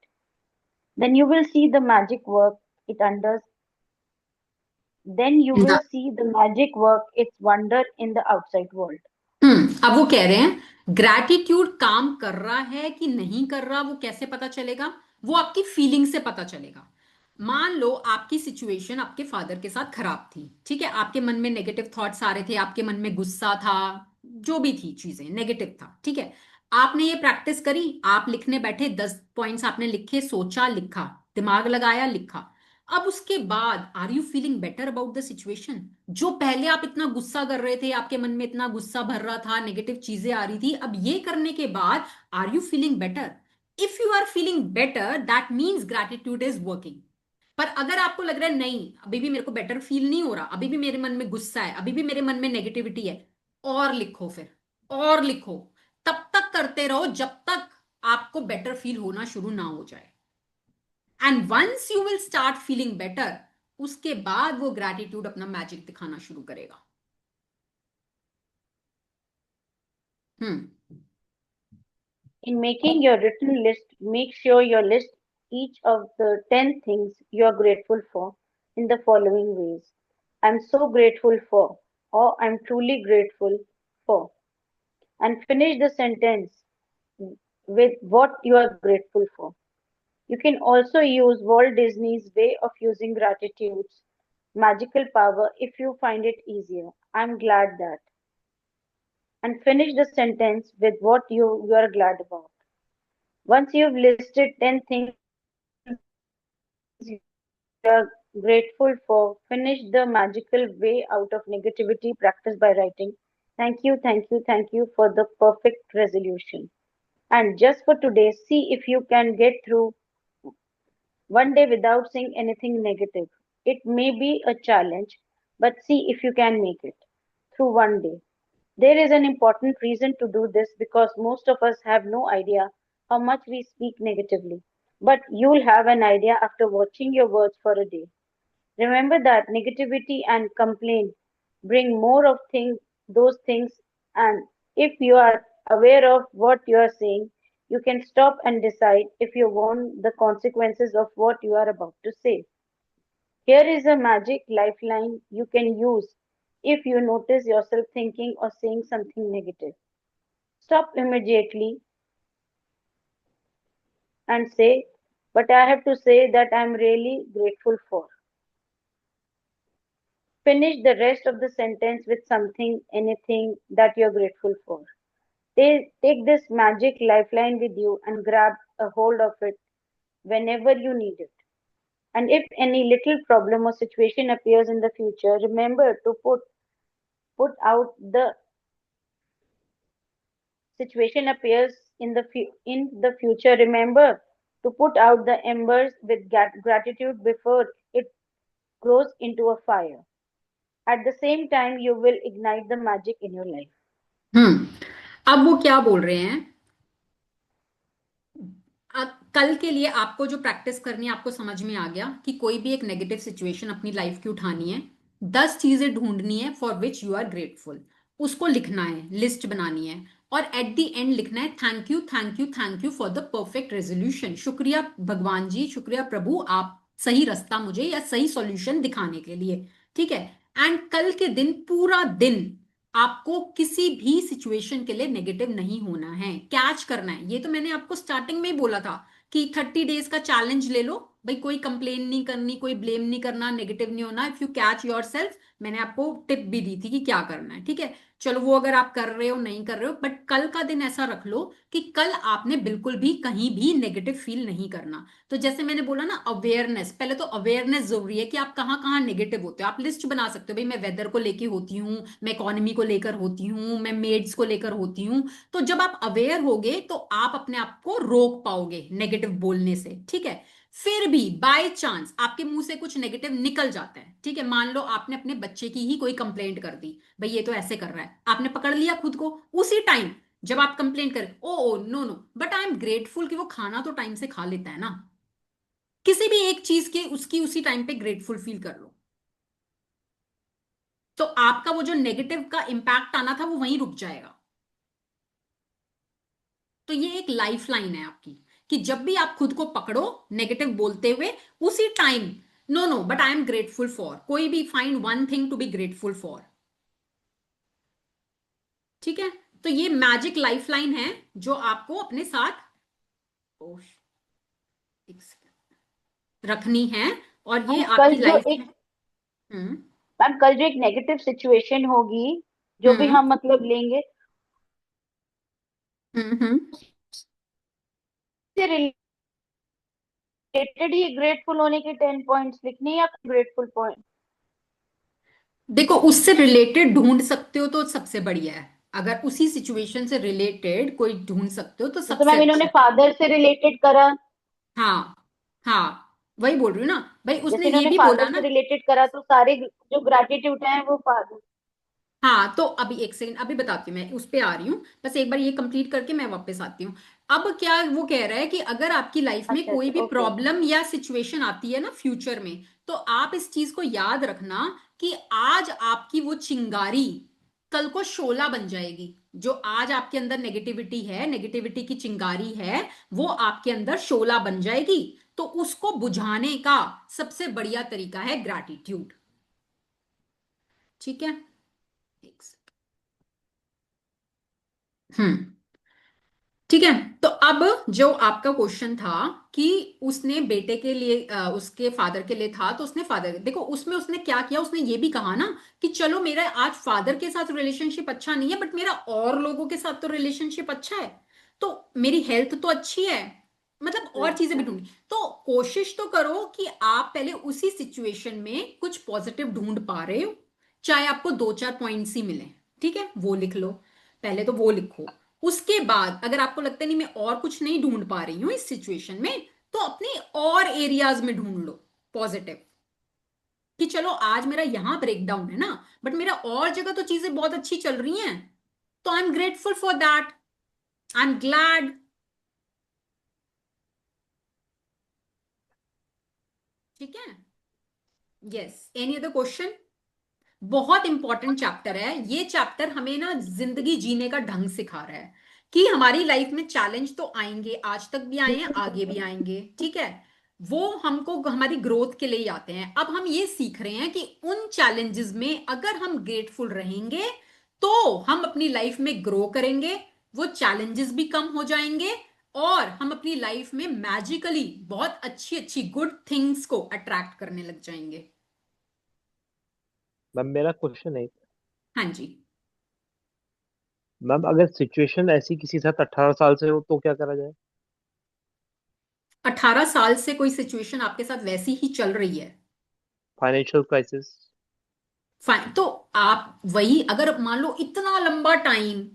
Then you will see the magic work it under then you will see the magic work its wonder in the outside world. अब वो कह रहे हैं ग्रैटिट्यूड काम कर रहा है कि नहीं कर रहा, वो कैसे पता चलेगा? वो आपकी फीलिंग से पता चलेगा। मान लो आपकी सिचुएशन आपके फादर के साथ खराब थी, ठीक है, आपके मन में नेगेटिव थॉट्स आ रहे थे, आपके मन में गुस्सा था, जो भी थी चीजें नेगेटिव था, ठीक है। आपने ये प्रैक्टिस करी, आप लिखने बैठे, 10 पॉइंट्स आपने लिखे, सोचा, लिखा, दिमाग लगाया, लिखा। अब उसके बाद are you feeling better about the situation? जो पहले आप इतना गुस्सा कर रहे थे, आपके मन में इतना गुस्सा भर रहा था, नेगेटिव चीजें आ रही थी, अब ये करने के बाद are you feeling better? If you are feeling better, that means gratitude is working. पर अगर आपको लग रहा है नहीं, अभी भी मेरे को बेटर फील नहीं हो रहा, अभी भी मेरे मन में गुस्सा है, अभी भी मेरे मन में नेगेटिविटी है, और लिखो, फिर और लिखो, तब तक करते रहो जब तक आपको बेटर फील होना शुरू ना हो जाए। And once you will start feeling better, उसके बाद वो ग्रैटिट्यूड अपना मैजिक दिखाना शुरू करेगा। In making your written list, make sure you list each of the 10 things you are grateful for in the following ways. I'm so grateful for, or I'm truly grateful for. And finish the sentence with what you are grateful for. You can also use Walt Disney's way of using gratitude's magical power if you find it easier. I'm glad that. And finish the sentence with what you are glad about. Once you've listed 10 things you are grateful for, finish the magical way out of negativity practice by writing, thank you, thank you, thank you for the perfect resolution. And just for today, see if you can get through one day without saying anything negative. It may be a challenge, but see if you can make it through one day. There is an important reason to do this because most of us have no idea how much we speak negatively. But you'll have an idea after watching your words for a day. Remember that negativity and complaint bring more of those things, and if you are aware of what you are saying, you can stop and decide if you want the consequences of what you are about to say. Here is a magic lifeline you can use if you notice yourself thinking or saying something negative. Stop immediately and say, but I have to say that I am really grateful for. Finish the rest of the sentence with something, anything that you're grateful for. Take this magic lifeline with you and grab a hold of it whenever you need it. And if any little problem or situation appears in the future, remember to put out the situation appears in the future. Remember to put out the embers with gratitude before it grows into a fire. At the same time, you will ignite the magic in your life. अब वो क्या बोल रहे हैं, कल के लिए आपको जो प्रैक्टिस करनी है, आपको समझ में आ गया कि कोई भी एक नेगेटिव सिचुएशन अपनी लाइफ की उठानी है, 10 चीजें ढूंढनी है for which you are grateful, उसको लिखना है, लिस्ट बनानी है, और एट द एंड लिखना है thank you thank you thank you for the perfect resolution, शुक्रिया भगवान जी, शुक्रिया प्रभु, आप सही रास्ता मुझे या सही सॉल्यूशन दिखाने के लिए। ठीक है। एंड कल के दिन पूरा दिन आपको किसी भी सिचुएशन के लिए नेगेटिव नहीं होना है, कैच करना है। ये तो मैंने आपको स्टार्टिंग में ही बोला था कि 30 डेज का चैलेंज ले लो भाई, कोई कंप्लेन नहीं करनी, कोई ब्लेम नहीं करना, नेगेटिव नहीं होना, if you catch your self. मैंने आपको टिप भी दी थी कि क्या करना है। ठीक है। चलो वो अगर आप कर रहे हो नहीं कर रहे हो, बट कल का दिन ऐसा रख लो कि कल आपने बिल्कुल भी कहीं भी नेगेटिव फील नहीं करना। तो जैसे मैंने बोला ना, अवेयरनेस, पहले तो अवेयरनेस जरूरी है कि आप कहाँ कहाँ नेगेटिव होते हो। आप लिस्ट बना सकते हो, भाई मैं वेदर को लेके होती हूँ, मैं इकोनॉमी को लेकर होती हूँ, मैं मेड्स को लेकर होती हूँ। तो जब आप अवेयर होगे तो आप अपने आप को रोक पाओगे नेगेटिव बोलने से। ठीक है। फिर भी बाय चांस आपके मुंह से कुछ नेगेटिव निकल जाता है, ठीक है, मान लो आपने अपने बच्चे की ही कोई कंप्लेंट कर दी, भाई ये तो ऐसे कर रहा है, आपने पकड़ लिया खुद को उसी टाइम, जब आप कंप्लेंट करें, oh oh no no, but I am grateful कि वो खाना तो टाइम से खा लेता है ना। किसी भी एक चीज के उसकी उसी टाइम पे ग्रेटफुल फील कर लो, तो आपका वो जो नेगेटिव का इंपैक्ट आना था वो वहीं रुक जाएगा। तो ये एक लाइफ लाइन है आपकी, कि जब भी आप खुद को पकड़ो नेगेटिव बोलते हुए, उसी time no no but I am grateful for, कोई भी find one thing to be grateful for. ठीक है। तो ये मैजिक लाइफ लाइन है जो आपको अपने साथ ओह, एक सेकंड, रखनी है, और ये मैम कल आपकी जो लाइफ में। एक हम्म। मैम कल जो एक नेगेटिव सिचुएशन होगी, जो भी हम्म। हम मतलब लेंगे, हम्म। से रिलेटेड ही ग्रेटफुल होने के 10 पॉइंट्स लिखने, या ग्रेटफुल पॉइंट। देखो, उससे रिलेटेड ढूंढ सकते हो तो सबसे बढ़िया है, अगर उसी सिचुएशन से रिलेटेड कोई ढूंढ सकते हो तो जैसे सबसे मैम अच्छा इन्होंने है। फादर से रिलेटेड करा, हाँ। हाँ, वही बोल रही हूँ ना भाई, उसने जैसे ये इन्होंने भी फादर बोला से ना। रिलेटेड करा, तो सारे जो ग्रैटिट्यूड है वो फादर। हाँ, तो अभी एक सेकंड, अभी बताती हूँ, मैं उस पे आ रही हूँ, बस एक बार ये कंप्लीट करके मैं वापस आती हूँ। अब क्या वो कह रहा है कि अगर आपकी लाइफ में अच्छा कोई अच्छा, भी ओके ओके। प्रॉब्लम या सिचुएशन आती है ना फ्यूचर में, तो आप इस चीज को याद रखना कि आज आपकी वो चिंगारी कल को शोला बन जाएगी। जो आज आपके अंदर नेगेटिविटी है, नेगेटिविटी की चिंगारी है, वो आपके अंदर शोला बन जाएगी। तो उसको बुझाने का सबसे बढ़िया तरीका है ग्रैटिट्यूड। ठीक है। एक सेकंड। ठीक है। तो अब जो आपका क्वेश्चन था कि उसने बेटे के लिए उसके फादर के लिए था, तो उसने फादर, देखो उसमें उसने क्या किया, उसने ये भी कहा ना कि चलो मेरा आज फादर के साथ रिलेशनशिप अच्छा नहीं है, बट मेरा और लोगों के साथ तो रिलेशनशिप अच्छा है, तो मेरी हेल्थ तो अच्छी है, मतलब और चीजें भी अच्छा। ढूंढी। तो कोशिश तो करो कि आप पहले उसी सिचुएशन में कुछ पॉजिटिव ढूंढ पा रहे हो, चाहे आपको 2-4 पॉइंट्स ही मिले। ठीक है, वो लिख लो, पहले तो वो लिखो। उसके बाद अगर आपको लगता है नहीं मैं और कुछ नहीं ढूंढ पा रही हूं इस सिचुएशन में, तो अपने और एरियाज में ढूंढ लो पॉजिटिव, कि चलो आज मेरा यहां ब्रेकडाउन है ना, बट मेरा और जगह तो चीजें बहुत अच्छी चल रही हैं, तो I am grateful for that, I am glad. ठीक है। Yes, any other question? बहुत इंपॉर्टेंट चैप्टर है ये, चैप्टर हमें ना जिंदगी जीने का ढंग सिखा रहा है कि हमारी लाइफ में चैलेंज तो आएंगे, आज तक भी आए हैं, आगे भी आएंगे। ठीक है। वो हमको हमारी ग्रोथ के लिए ही आते हैं। अब हम ये सीख रहे हैं कि उन चैलेंजेस में अगर हम ग्रेटफुल रहेंगे तो हम अपनी लाइफ में ग्रो करेंगे, वो चैलेंजेस भी कम हो जाएंगे, और हम अपनी लाइफ में मैजिकली बहुत अच्छी अच्छी गुड थिंग्स को अट्रैक्ट करने लग जाएंगे। मैम मेरा क्वेश्चन है, हाँ जी। मैम अगर सिचुएशन ऐसी किसी के साथ 18 साल से हो तो क्या करा जाए? 18 साल से कोई सिचुएशन आपके साथ वैसी ही चल रही है, फाइनेंशियल क्राइसिस। फाइन, तो आप वही, अगर मान लो इतना लंबा टाइम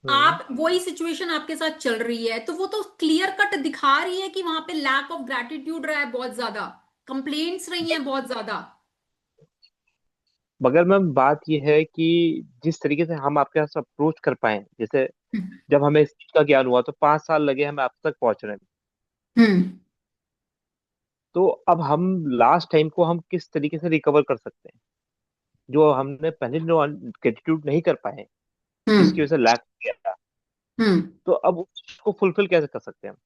हम्म। आप वही सिचुएशन आपके साथ चल रही है, तो वो तो क्लियर कट दिखा रही है कि वहां पे लैक ऑफ ग्रेटिट्यूड रहा है बहुत ज्यादा, कंप्लेंट्स रही हैं बहुत ज्यादा। मगर मैम बात ये है कि जिस तरीके से हम आपके पास अप्रोच कर पाए, जैसे हम्म जब हमें इस चीज का ज्ञान हुआ तो 5 साल लगे हमें आप तक पहुंचने में। हम्म। तो अब हम लास्ट टाइम को हम किस तरीके से रिकवर कर सकते हैं, जो हमने पहले जो ग्रेटिट्यूड नहीं कर पाए, जिसकी हम्म वजह से लैक किया, हम्म। तो अब उसको फुलफिल कैसे कर सकते हैं हम?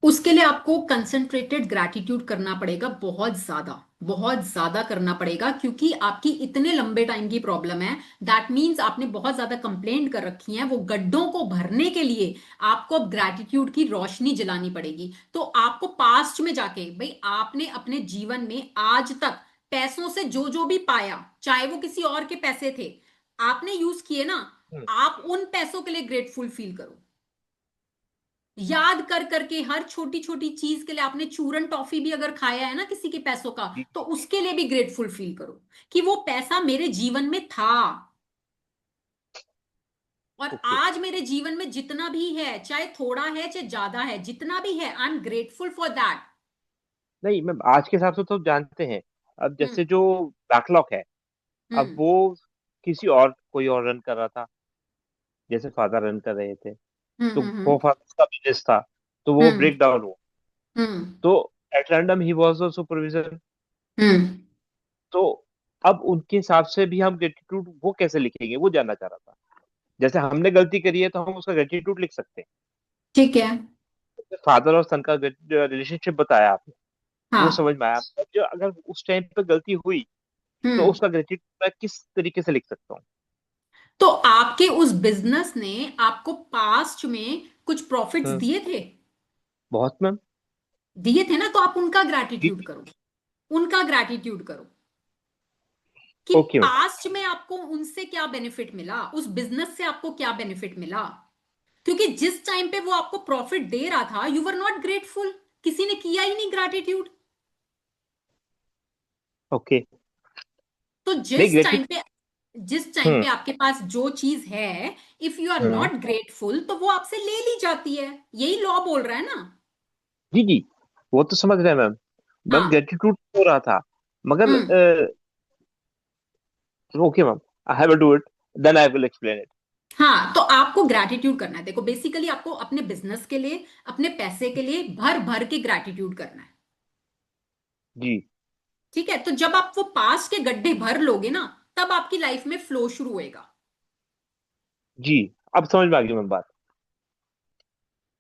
उसके लिए आपको कंसंट्रेटेड ग्रैटिट्यूड करना पड़ेगा, बहुत ज्यादा करना पड़ेगा, क्योंकि आपकी इतने लंबे टाइम की प्रॉब्लम है। दैट मीन्स आपने बहुत ज्यादा कंप्लेंट कर रखी है, वो गड्ढों को भरने के लिए आपको अब ग्रैटिट्यूड की रोशनी जलानी पड़ेगी। तो आपको पास्ट में जाके, भाई आपने अपने जीवन में आज तक पैसों से जो जो भी पाया, चाहे वो किसी और के पैसे थे, आपने यूज किए ना, हम्म, आप उन पैसों के लिए ग्रेटफुल फील करो। याद कर करके हर छोटी छोटी चीज के लिए, आपने चूरन टॉफी भी अगर खाया है ना किसी के पैसों का, जी। तो उसके लिए भी ग्रेटफुल फील करो कि वो पैसा मेरे जीवन में था। और ओके। आज मेरे जीवन में जितना भी है, चाहे थोड़ा है चाहे ज्यादा है, जितना भी है, I am grateful for that. नहीं मैम, आज के हिसाब से तो जानते हैं। अब हम्म जैसे जो बैकलॉग है, अब हम्म वो किसी और कोई और रन कर रहा था, जैसे फादर रन कर रहे थे, तो हम्म। वो फादर का बिजनेस था, तो वो हम्म ब्रेक डाउन हुआ। हम्म तो एट रैंडम ही वाज द सुपरविजन। हम्म। तो अब उनके हिसाब से भी हम ग्रेटिट्यूड वो कैसे लिखेंगे, वो जानना चाह रहा था। जैसे हमने गलती करी है तो हम उसका ग्रेटिट्यूड लिख सकते ठीक है। हैं। फादर और सन का रिलेशनशिप बताया आपने, वो हाँ। समझ में आया। अब जो अगर उस टाइम पे गलती हुई, तो हम्म। उसका ग्रेटिट्यूड मैं किस तरीके से लिख सकता हूँ? तो आपके उस बिजनेस ने आपको पास्ट में कुछ प्रॉफिट्स हम्म, दिए थे? बहुत मैम। दिए थे ना, तो आप उनका जी। ग्रैटिट्यूड करो। उनका ग्रैटिट्यूड करो कि ओके मैम। पास्ट में आपको उनसे क्या बेनिफिट मिला, उस बिजनेस से आपको क्या बेनिफिट मिला। क्योंकि जिस टाइम पे वो आपको प्रॉफिट दे रहा था, यू वर नॉट ग्रेटफुल, किसी ने किया ही नहीं ग्रैटिट्यूड। ओके। तो नहीं, जिस टाइम हम्म पे आपके पास जो चीज है, if you are hmm. Not grateful, तो वो आपसे ले ली जाती है। यही लॉ बोल रहा है ना। जी जी, वो तो समझ रहे हैं मैम। मैम हाँ। ग्रेटिट्यूड हो रहा था, मगर hmm. Okay ma'am, I have to do it, then I will explain it. हाँ, तो आपको ग्रैटिट्यूड करना है। देखो, बेसिकली आपको अपने बिजनेस के लिए, अपने पैसे के लिए भर भर के ग्रैटिट्यूड करना है। जी ठीक है, तो जब आप वो पास के गड्ढे भर लोगे ना, तब आपकी लाइफ में फ्लो शुरू होएगा। जी, अब समझ में आ गई मैम बात।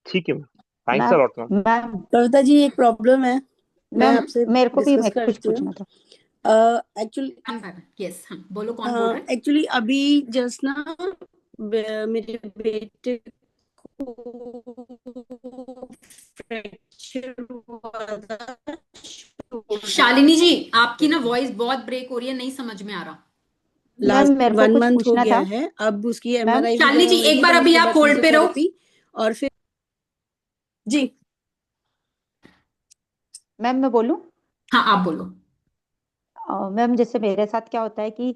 ठीक है ma'am, thanks a ma'am lot ma'am. Ma'am Kavita ji, एक प्रॉब्लम है, मैं मैम आपसे मेरे को भी डिस्कस मैं कुछ करती हूँ। पूछना था। एक्चुअली यस, हाँ, बोलो, कौन बोल रहे हैं? एक्चुअली अभी जस्ट ना मेरे बेटे को फ्रैक्चर हुआ था शालिनी जी, शोल्डर आपकी ना में। वॉइस बहुत ब्रेक हो रही है, नहीं समझ में आ रहा। मैम लास्ट मेरे को 1 कुछ मंथ हो पूछना गया था। है, अब उसकी मैम एमआरआई शालिनी वगैरह जी, एक होएगी, बार देन अभी उसके आप बाद होल्ड पे रहो। फिजियोथेरेपी। और फिर जी। मैं बोलूं। हाँ, आप बोलो। मैम जैसे मेरे साथ क्या होता है कि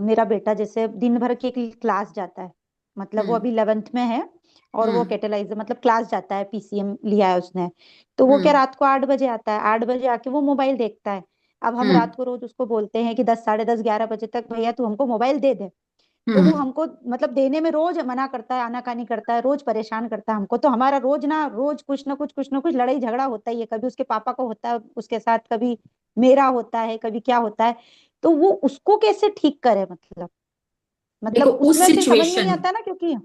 मेरा बेटा जैसे दिन भर की क्लास जाता है। मतलब वो हम्म अभी 11th में है। और वो हम्म कैटेलाइजर मतलब क्लास जाता है, पीसीएम लिया है उसने। तो वो क्या हम्म रात को 8 बजे आता है, 8 बजे आके वो मोबाइल देखता है। अब हम हम्म रात को रोज उसको बोलते हैं कि 10, साढ़े 10, 11 बजे तक भैया तू हमको मोबाइल दे दे। तो वो हम्म। हमको मतलब देने में रोज मना करता है, आनाकानी करता है, रोज परेशान करता है हमको। तो हमारा रोज कुछ ना कुछ लड़ाई झगड़ा होता ही है। कभी उसके पापा को होता है उसके साथ, कभी मेरा होता है, कभी क्या होता है। तो वो उसको कैसे ठीक करे, देखो मतलब उस उसमें फिर समझ में नहीं सिचुएशन आता ना, क्योंकि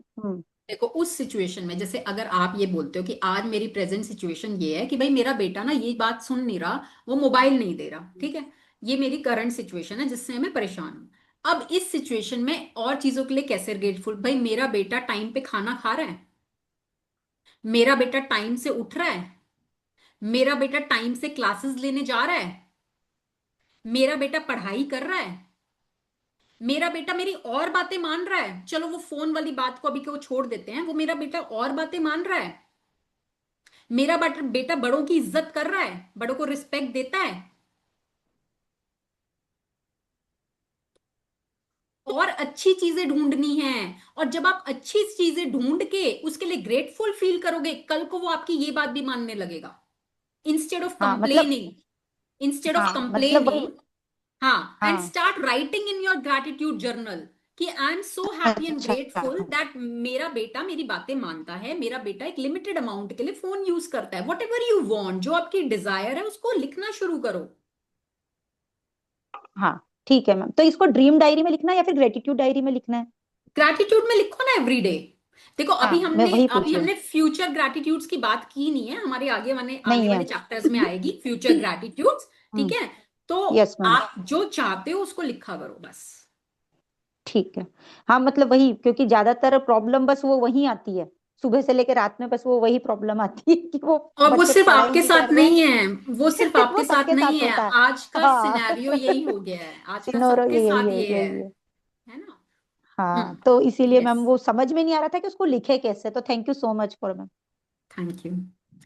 देखो उस सिचुएशन में, जैसे अगर आप ये बोलते हो कि आज मेरी प्रेजेंट सिचुएशन ये है कि भाई मेरा बेटा ना ये बात सुन नहीं रहा, वो मोबाइल नहीं दे रहा, ठीक है, ये मेरी करंट सिचुएशन है जिससे मैं परेशान हूं। अब इस सिचुएशन में और चीजों के लिए कैसे ग्रेटफुल, भाई मेरा बेटा टाइम पे खाना खा रहा है, मेरा बेटा टाइम से उठ रहा है, मेरा बेटा टाइम से क्लासेस लेने जा रहा है, मेरा बेटा पढ़ाई कर रहा है, मेरा बेटा मेरी और बातें मान रहा है। चलो वो फोन वाली बात को अभी को छोड़ देते हैं, वो मेरा बेटा और बातें मान रहा है, मेरा बेटा बड़ों की इज्जत कर रहा है, बड़ों को रिस्पेक्ट देता है। और अच्छी चीजें ढूंढनी है। और जब आप अच्छी चीजें ढूंढ के उसके लिए ग्रेटफुल फील करोगे, कल को वो आपकी ये बात भी मानने लगेगा। इंस्टेड ऑफ हाँ मतलब कंप्लेनिंग, इंस्टेड ऑफ हाँ मतलब वही कंप्लेनिंग हाँ, एंड हाँ start writing in your gratitude journal कि I am so happy and अच्छा ग्रेटफुल दैट मेरा बेटा मेरी बातें मानता है, मेरा बेटा एक लिमिटेड अमाउंट के लिए फोन यूज करता है। वट एवर यू वॉन्ट, जो आपकी डिजायर है उसको लिखना शुरू करो। हाँ ठीक है मैम। तो इसको ड्रीम डायरी में लिखना है या फिर ग्रेटिट्यूड डायरी में लिखना है? ग्रैटिट्यूड में लिखो ना एवरीडे। देखो हाँ मैं वही पूछ अभी रही हूँ। हमने फ्यूचर ग्रैटिट्यूड्स की बात की नहीं है, हमारे आने नहीं है। वाले चैप्टर्स में आएगी फ्यूचर ग्रैटिट्यूड्स। ठीक हम्म। है, तो यस मैम। आप जो चाहते हो उसको लिखा करो बस। ठीक है। हाँ मतलब वही, क्योंकि ज्यादातर प्रॉब्लम बस वो वही आती है, सुबह से लेकर रात में बस वो वही प्रॉब्लम आती है कि वो और वो बच्चे सिर्फ पढ़ाई आपके नहीं साथ कर रहे नहीं हैं। है, वो सिर्फ वो आपके साथ सबके नहीं साथ है, होता है। आज का हाँ सिनेरियो यही हो गया है, आज का इग्नोर सबके यही साथ है, ये यही है। है ना। हाँ तो हम्म, इसीलिए मैम यस, वो समझ में नहीं आ रहा था कि उसको लिखे कैसे, तो thank you so much for ma'am. Thank you.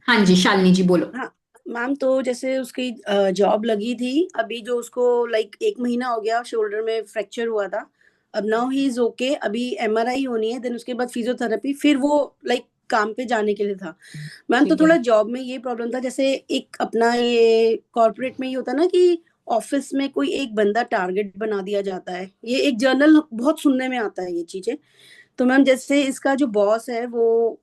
हाँ जी, शालिनी जी बोलो। हाँ मैम, तो जैसे उसकी जॉब लगी थी अभी, जो उसको लाइक 1 महीना हो गया, शोल्डर में फ्रैक्चर हुआ था। अब नाउ ही इज ओके, अभी एमआरआई होनी है, देन उसके बाद फिजियोथेरेपी, फिर वो लाइक काम पे जाने के लिए था। मैम तो ठीक है। थोड़ा जॉब में ये प्रॉब्लम था, जैसे एक अपना ये कॉर्पोरेट में ये होता है ना कि ऑफिस में कोई एक बंदा टारगेट बना दिया जाता है, ये एक जर्नल बहुत सुनने में आता है ये चीजें। तो मैम जैसे इसका जो बॉस है वो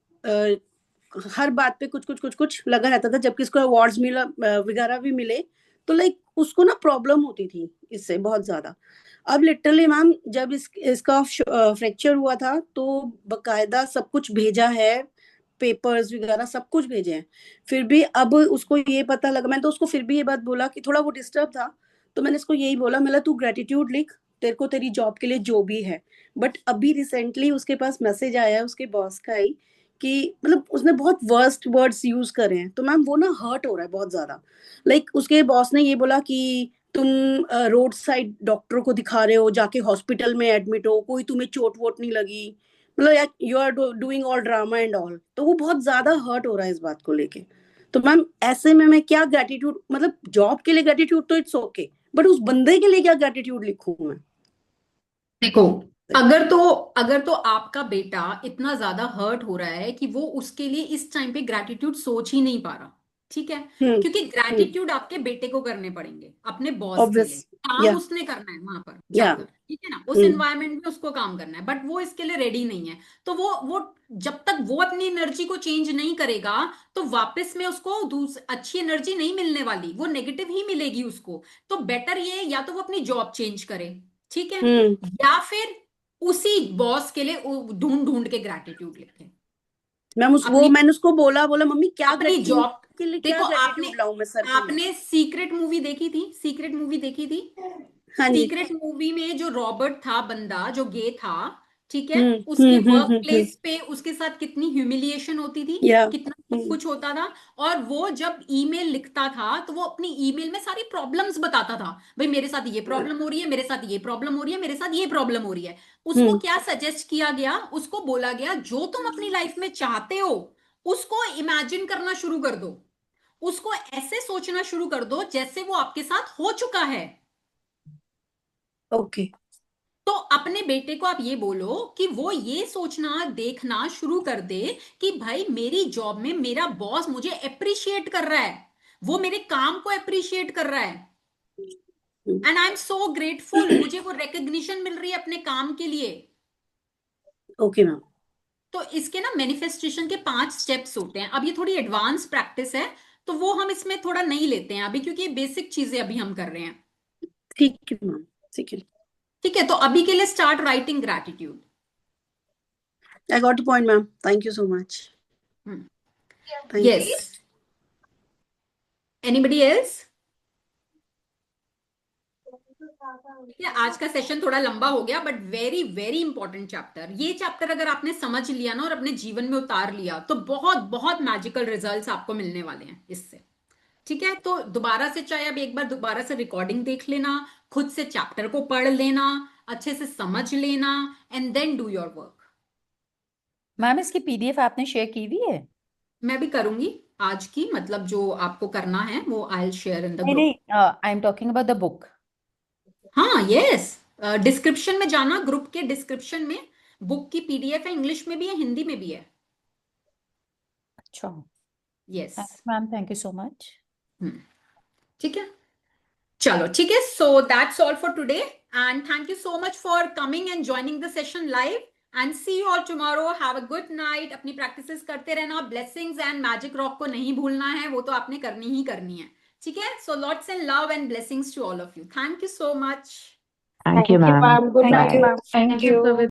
हर बात पे कुछ लगा रहता था, जबकि इसको अवार्ड्स मिला वगैरह भी मिले, तो लाइक उसको ना प्रॉब्लम होती थी इससे बहुत ज्यादा। अब लिटरली मैम, जब इसका फ्रैक्चर हुआ था तो बकायदा सब कुछ भेजा है, पेपर्स वगैरह सब कुछ भेजे हैं। फिर भी अब उसको ये पता लगा, मैंने तो उसको फिर भी ये बात बोला कि थोड़ा वो डिस्टर्ब था, तो मैंने इसको यही बोला, मतलब तू ग्रेटिट्यूड लिख, तेरे को तेरी जॉब के लिए जो भी है। बट अभी रिसेंटली उसके पास मैसेज आया है उसके बॉस का ही, कि मतलब उसने बहुत वर्स्ट वर्ड्स यूज करे हैं, तो मैम वो ना हर्ट हो रहा है बहुत ज्यादा। लाइक उसके बॉस ने ये बोला कि तुम रोड साइड डॉक्टर को दिखा रहे हो, जाके हॉस्पिटल में एडमिट हो, कोई तुम्हें चोट वोट नहीं लगी, मतलब यार you are doing all drama and all. तो वो बहुत ज्यादा हर्ट हो रहा है इस बात को लेके। तो मैम ऐसे में मैं क्या ग्रेटिट्यूड, मतलब जॉब के लिए ग्रेटिट्यूड तो इट्स ओके, बट उस बंदे के लिए क्या ग्रेटिट्यूड लिखूं मैं? देखो, अगर तो आपका बेटा इतना ज्यादा हर्ट हो रहा है कि वो उसके लिए इस टाइम पे ग्रैटिट्यूड सोच ही नहीं पा रहा, ठीक है, हम्म। क्योंकि हम्म। ग्रैटिट्यूड आपके बेटे को करने पड़ेंगे, अपने बॉस के लिए ऑब्वियस। काम या। उसने करना है वहां पर या। जाकर, ठीक है ना, उस हम्म। एनवायरनमेंट में उसको काम करना है, बट वो इसके लिए रेडी नहीं है। तो वो जब तक वो अपनी एनर्जी को चेंज नहीं करेगा, तो वापस में उसको अच्छी एनर्जी नहीं मिलने वाली, वो नेगेटिव ही मिलेगी उसको। तो बेटर ये, या तो वो अपनी जॉब चेंज करे, ठीक है, हम्म। या फिर उसी बॉस के लिए ढूंढ ढूंढ के ग्रैटिट्यूड लिखे। मैम उस वो अपनी मैंने उसको बोला बोला मम्मी क्या अपनी जॉब, के लिए क्या देखो आपने ग्रेटिट्यूड लाऊं मैं सर के लिए? आपने सीक्रेट मूवी देखी थी, सीक्रेट मूवी देखी थी। हाँ जी। सीक्रेट मूवी में जो रॉबर्ट था, बंदा जो गे था, ठीक है, हम्म। उसके वर्क हम्म। प्लेस पे उसके साथ कितनी ह्यूमिलिएशन होती थी, या। कितना सब कुछ होता था। और वो जब ईमेल लिखता था तो वो अपनी ईमेल में सारी प्रॉब्लम्स बताता था, भाई मेरे साथ ये प्रॉब्लम हो रही है, मेरे साथ ये प्रॉब्लम हो रही है, मेरे साथ ये प्रॉब्लम हो रही है। उसको हम्म। क्या सजेस्ट किया गया, उसको बोला गया जो तुम अपनी लाइफ में चाहते हो उसको इमेजिन करना शुरू कर दो, उसको ऐसे सोचना शुरू कर दो जैसे वो आपके साथ हो चुका है। ओके। तो अपने बेटे को आप ये बोलो कि वो ये सोचना देखना शुरू कर दे कि भाई मेरी जॉब में मेरा बॉस मुझे अप्रिशिएट कर रहा है, वो मेरे काम को अप्रिशिएट कर रहा है, and I am so grateful, मुझे वो रिकग्निशन मिल रही है अपने काम के लिए। Okay ma'am. तो इसके ना मैनिफेस्टेशन के 5 स्टेप्स होते हैं। अब ये थोड़ी एडवांस प्रैक्टिस है, तो वो हम इसमें थोड़ा नहीं लेते हैं अभी, क्योंकि बेसिक चीजें अभी हम कर रहे हैं। ठीक है मैम। ठीक है। ठीक है, तो अभी के लिए start writing gratitude. I got the point ma'am, thank you so much. Thank yes, anybody else? ठीक है, आज का सेशन थोड़ा लंबा हो गया, but very very important chapter. ये चैप्टर अगर आपने समझ लिया ना और अपने जीवन में उतार लिया, तो बहुत बहुत मैजिकल रिजल्ट्स आपको मिलने वाले हैं इससे। ठीक है, तो दोबारा से, चाहे आप एक बार दोबारा से रिकॉर्डिंग देख लेना, खुद से चैप्टर को पढ़ लेना, अच्छे से समझ लेना, and then do your work. Ma'am इसकी पीडीएफ आपने शेयर की हुई है? मैं भी करूंगी आज की, मतलब जो आपको करना है वो I will share in the नहीं ग्रुप। नहीं, I am talking about the book. हाँ, यस, डिस्क्रिप्शन में जाना, ग्रुप के डिस्क्रिप्शन में बुक की पीडीएफ है, इंग्लिश में भी है, हिंदी में भी है। अच्छा, yes. Thanks ma'am, thank you so much. ठीक है, चलो ठीक है, so that's all for today and thank you so much for coming and joining the session live and see you all tomorrow. Have a good night. अपनी प्रैक्टिसेस करते रहना, ब्लेसिंग्स एंड मैजिक रॉक को नहीं भूलना है, वो तो आपने करनी ही करनी है, ठीक है। So lots and love and blessings to all of you. Thank you so much. Thank you, ma'am. Good Thank night. you. Thank Thank you, you. Savita.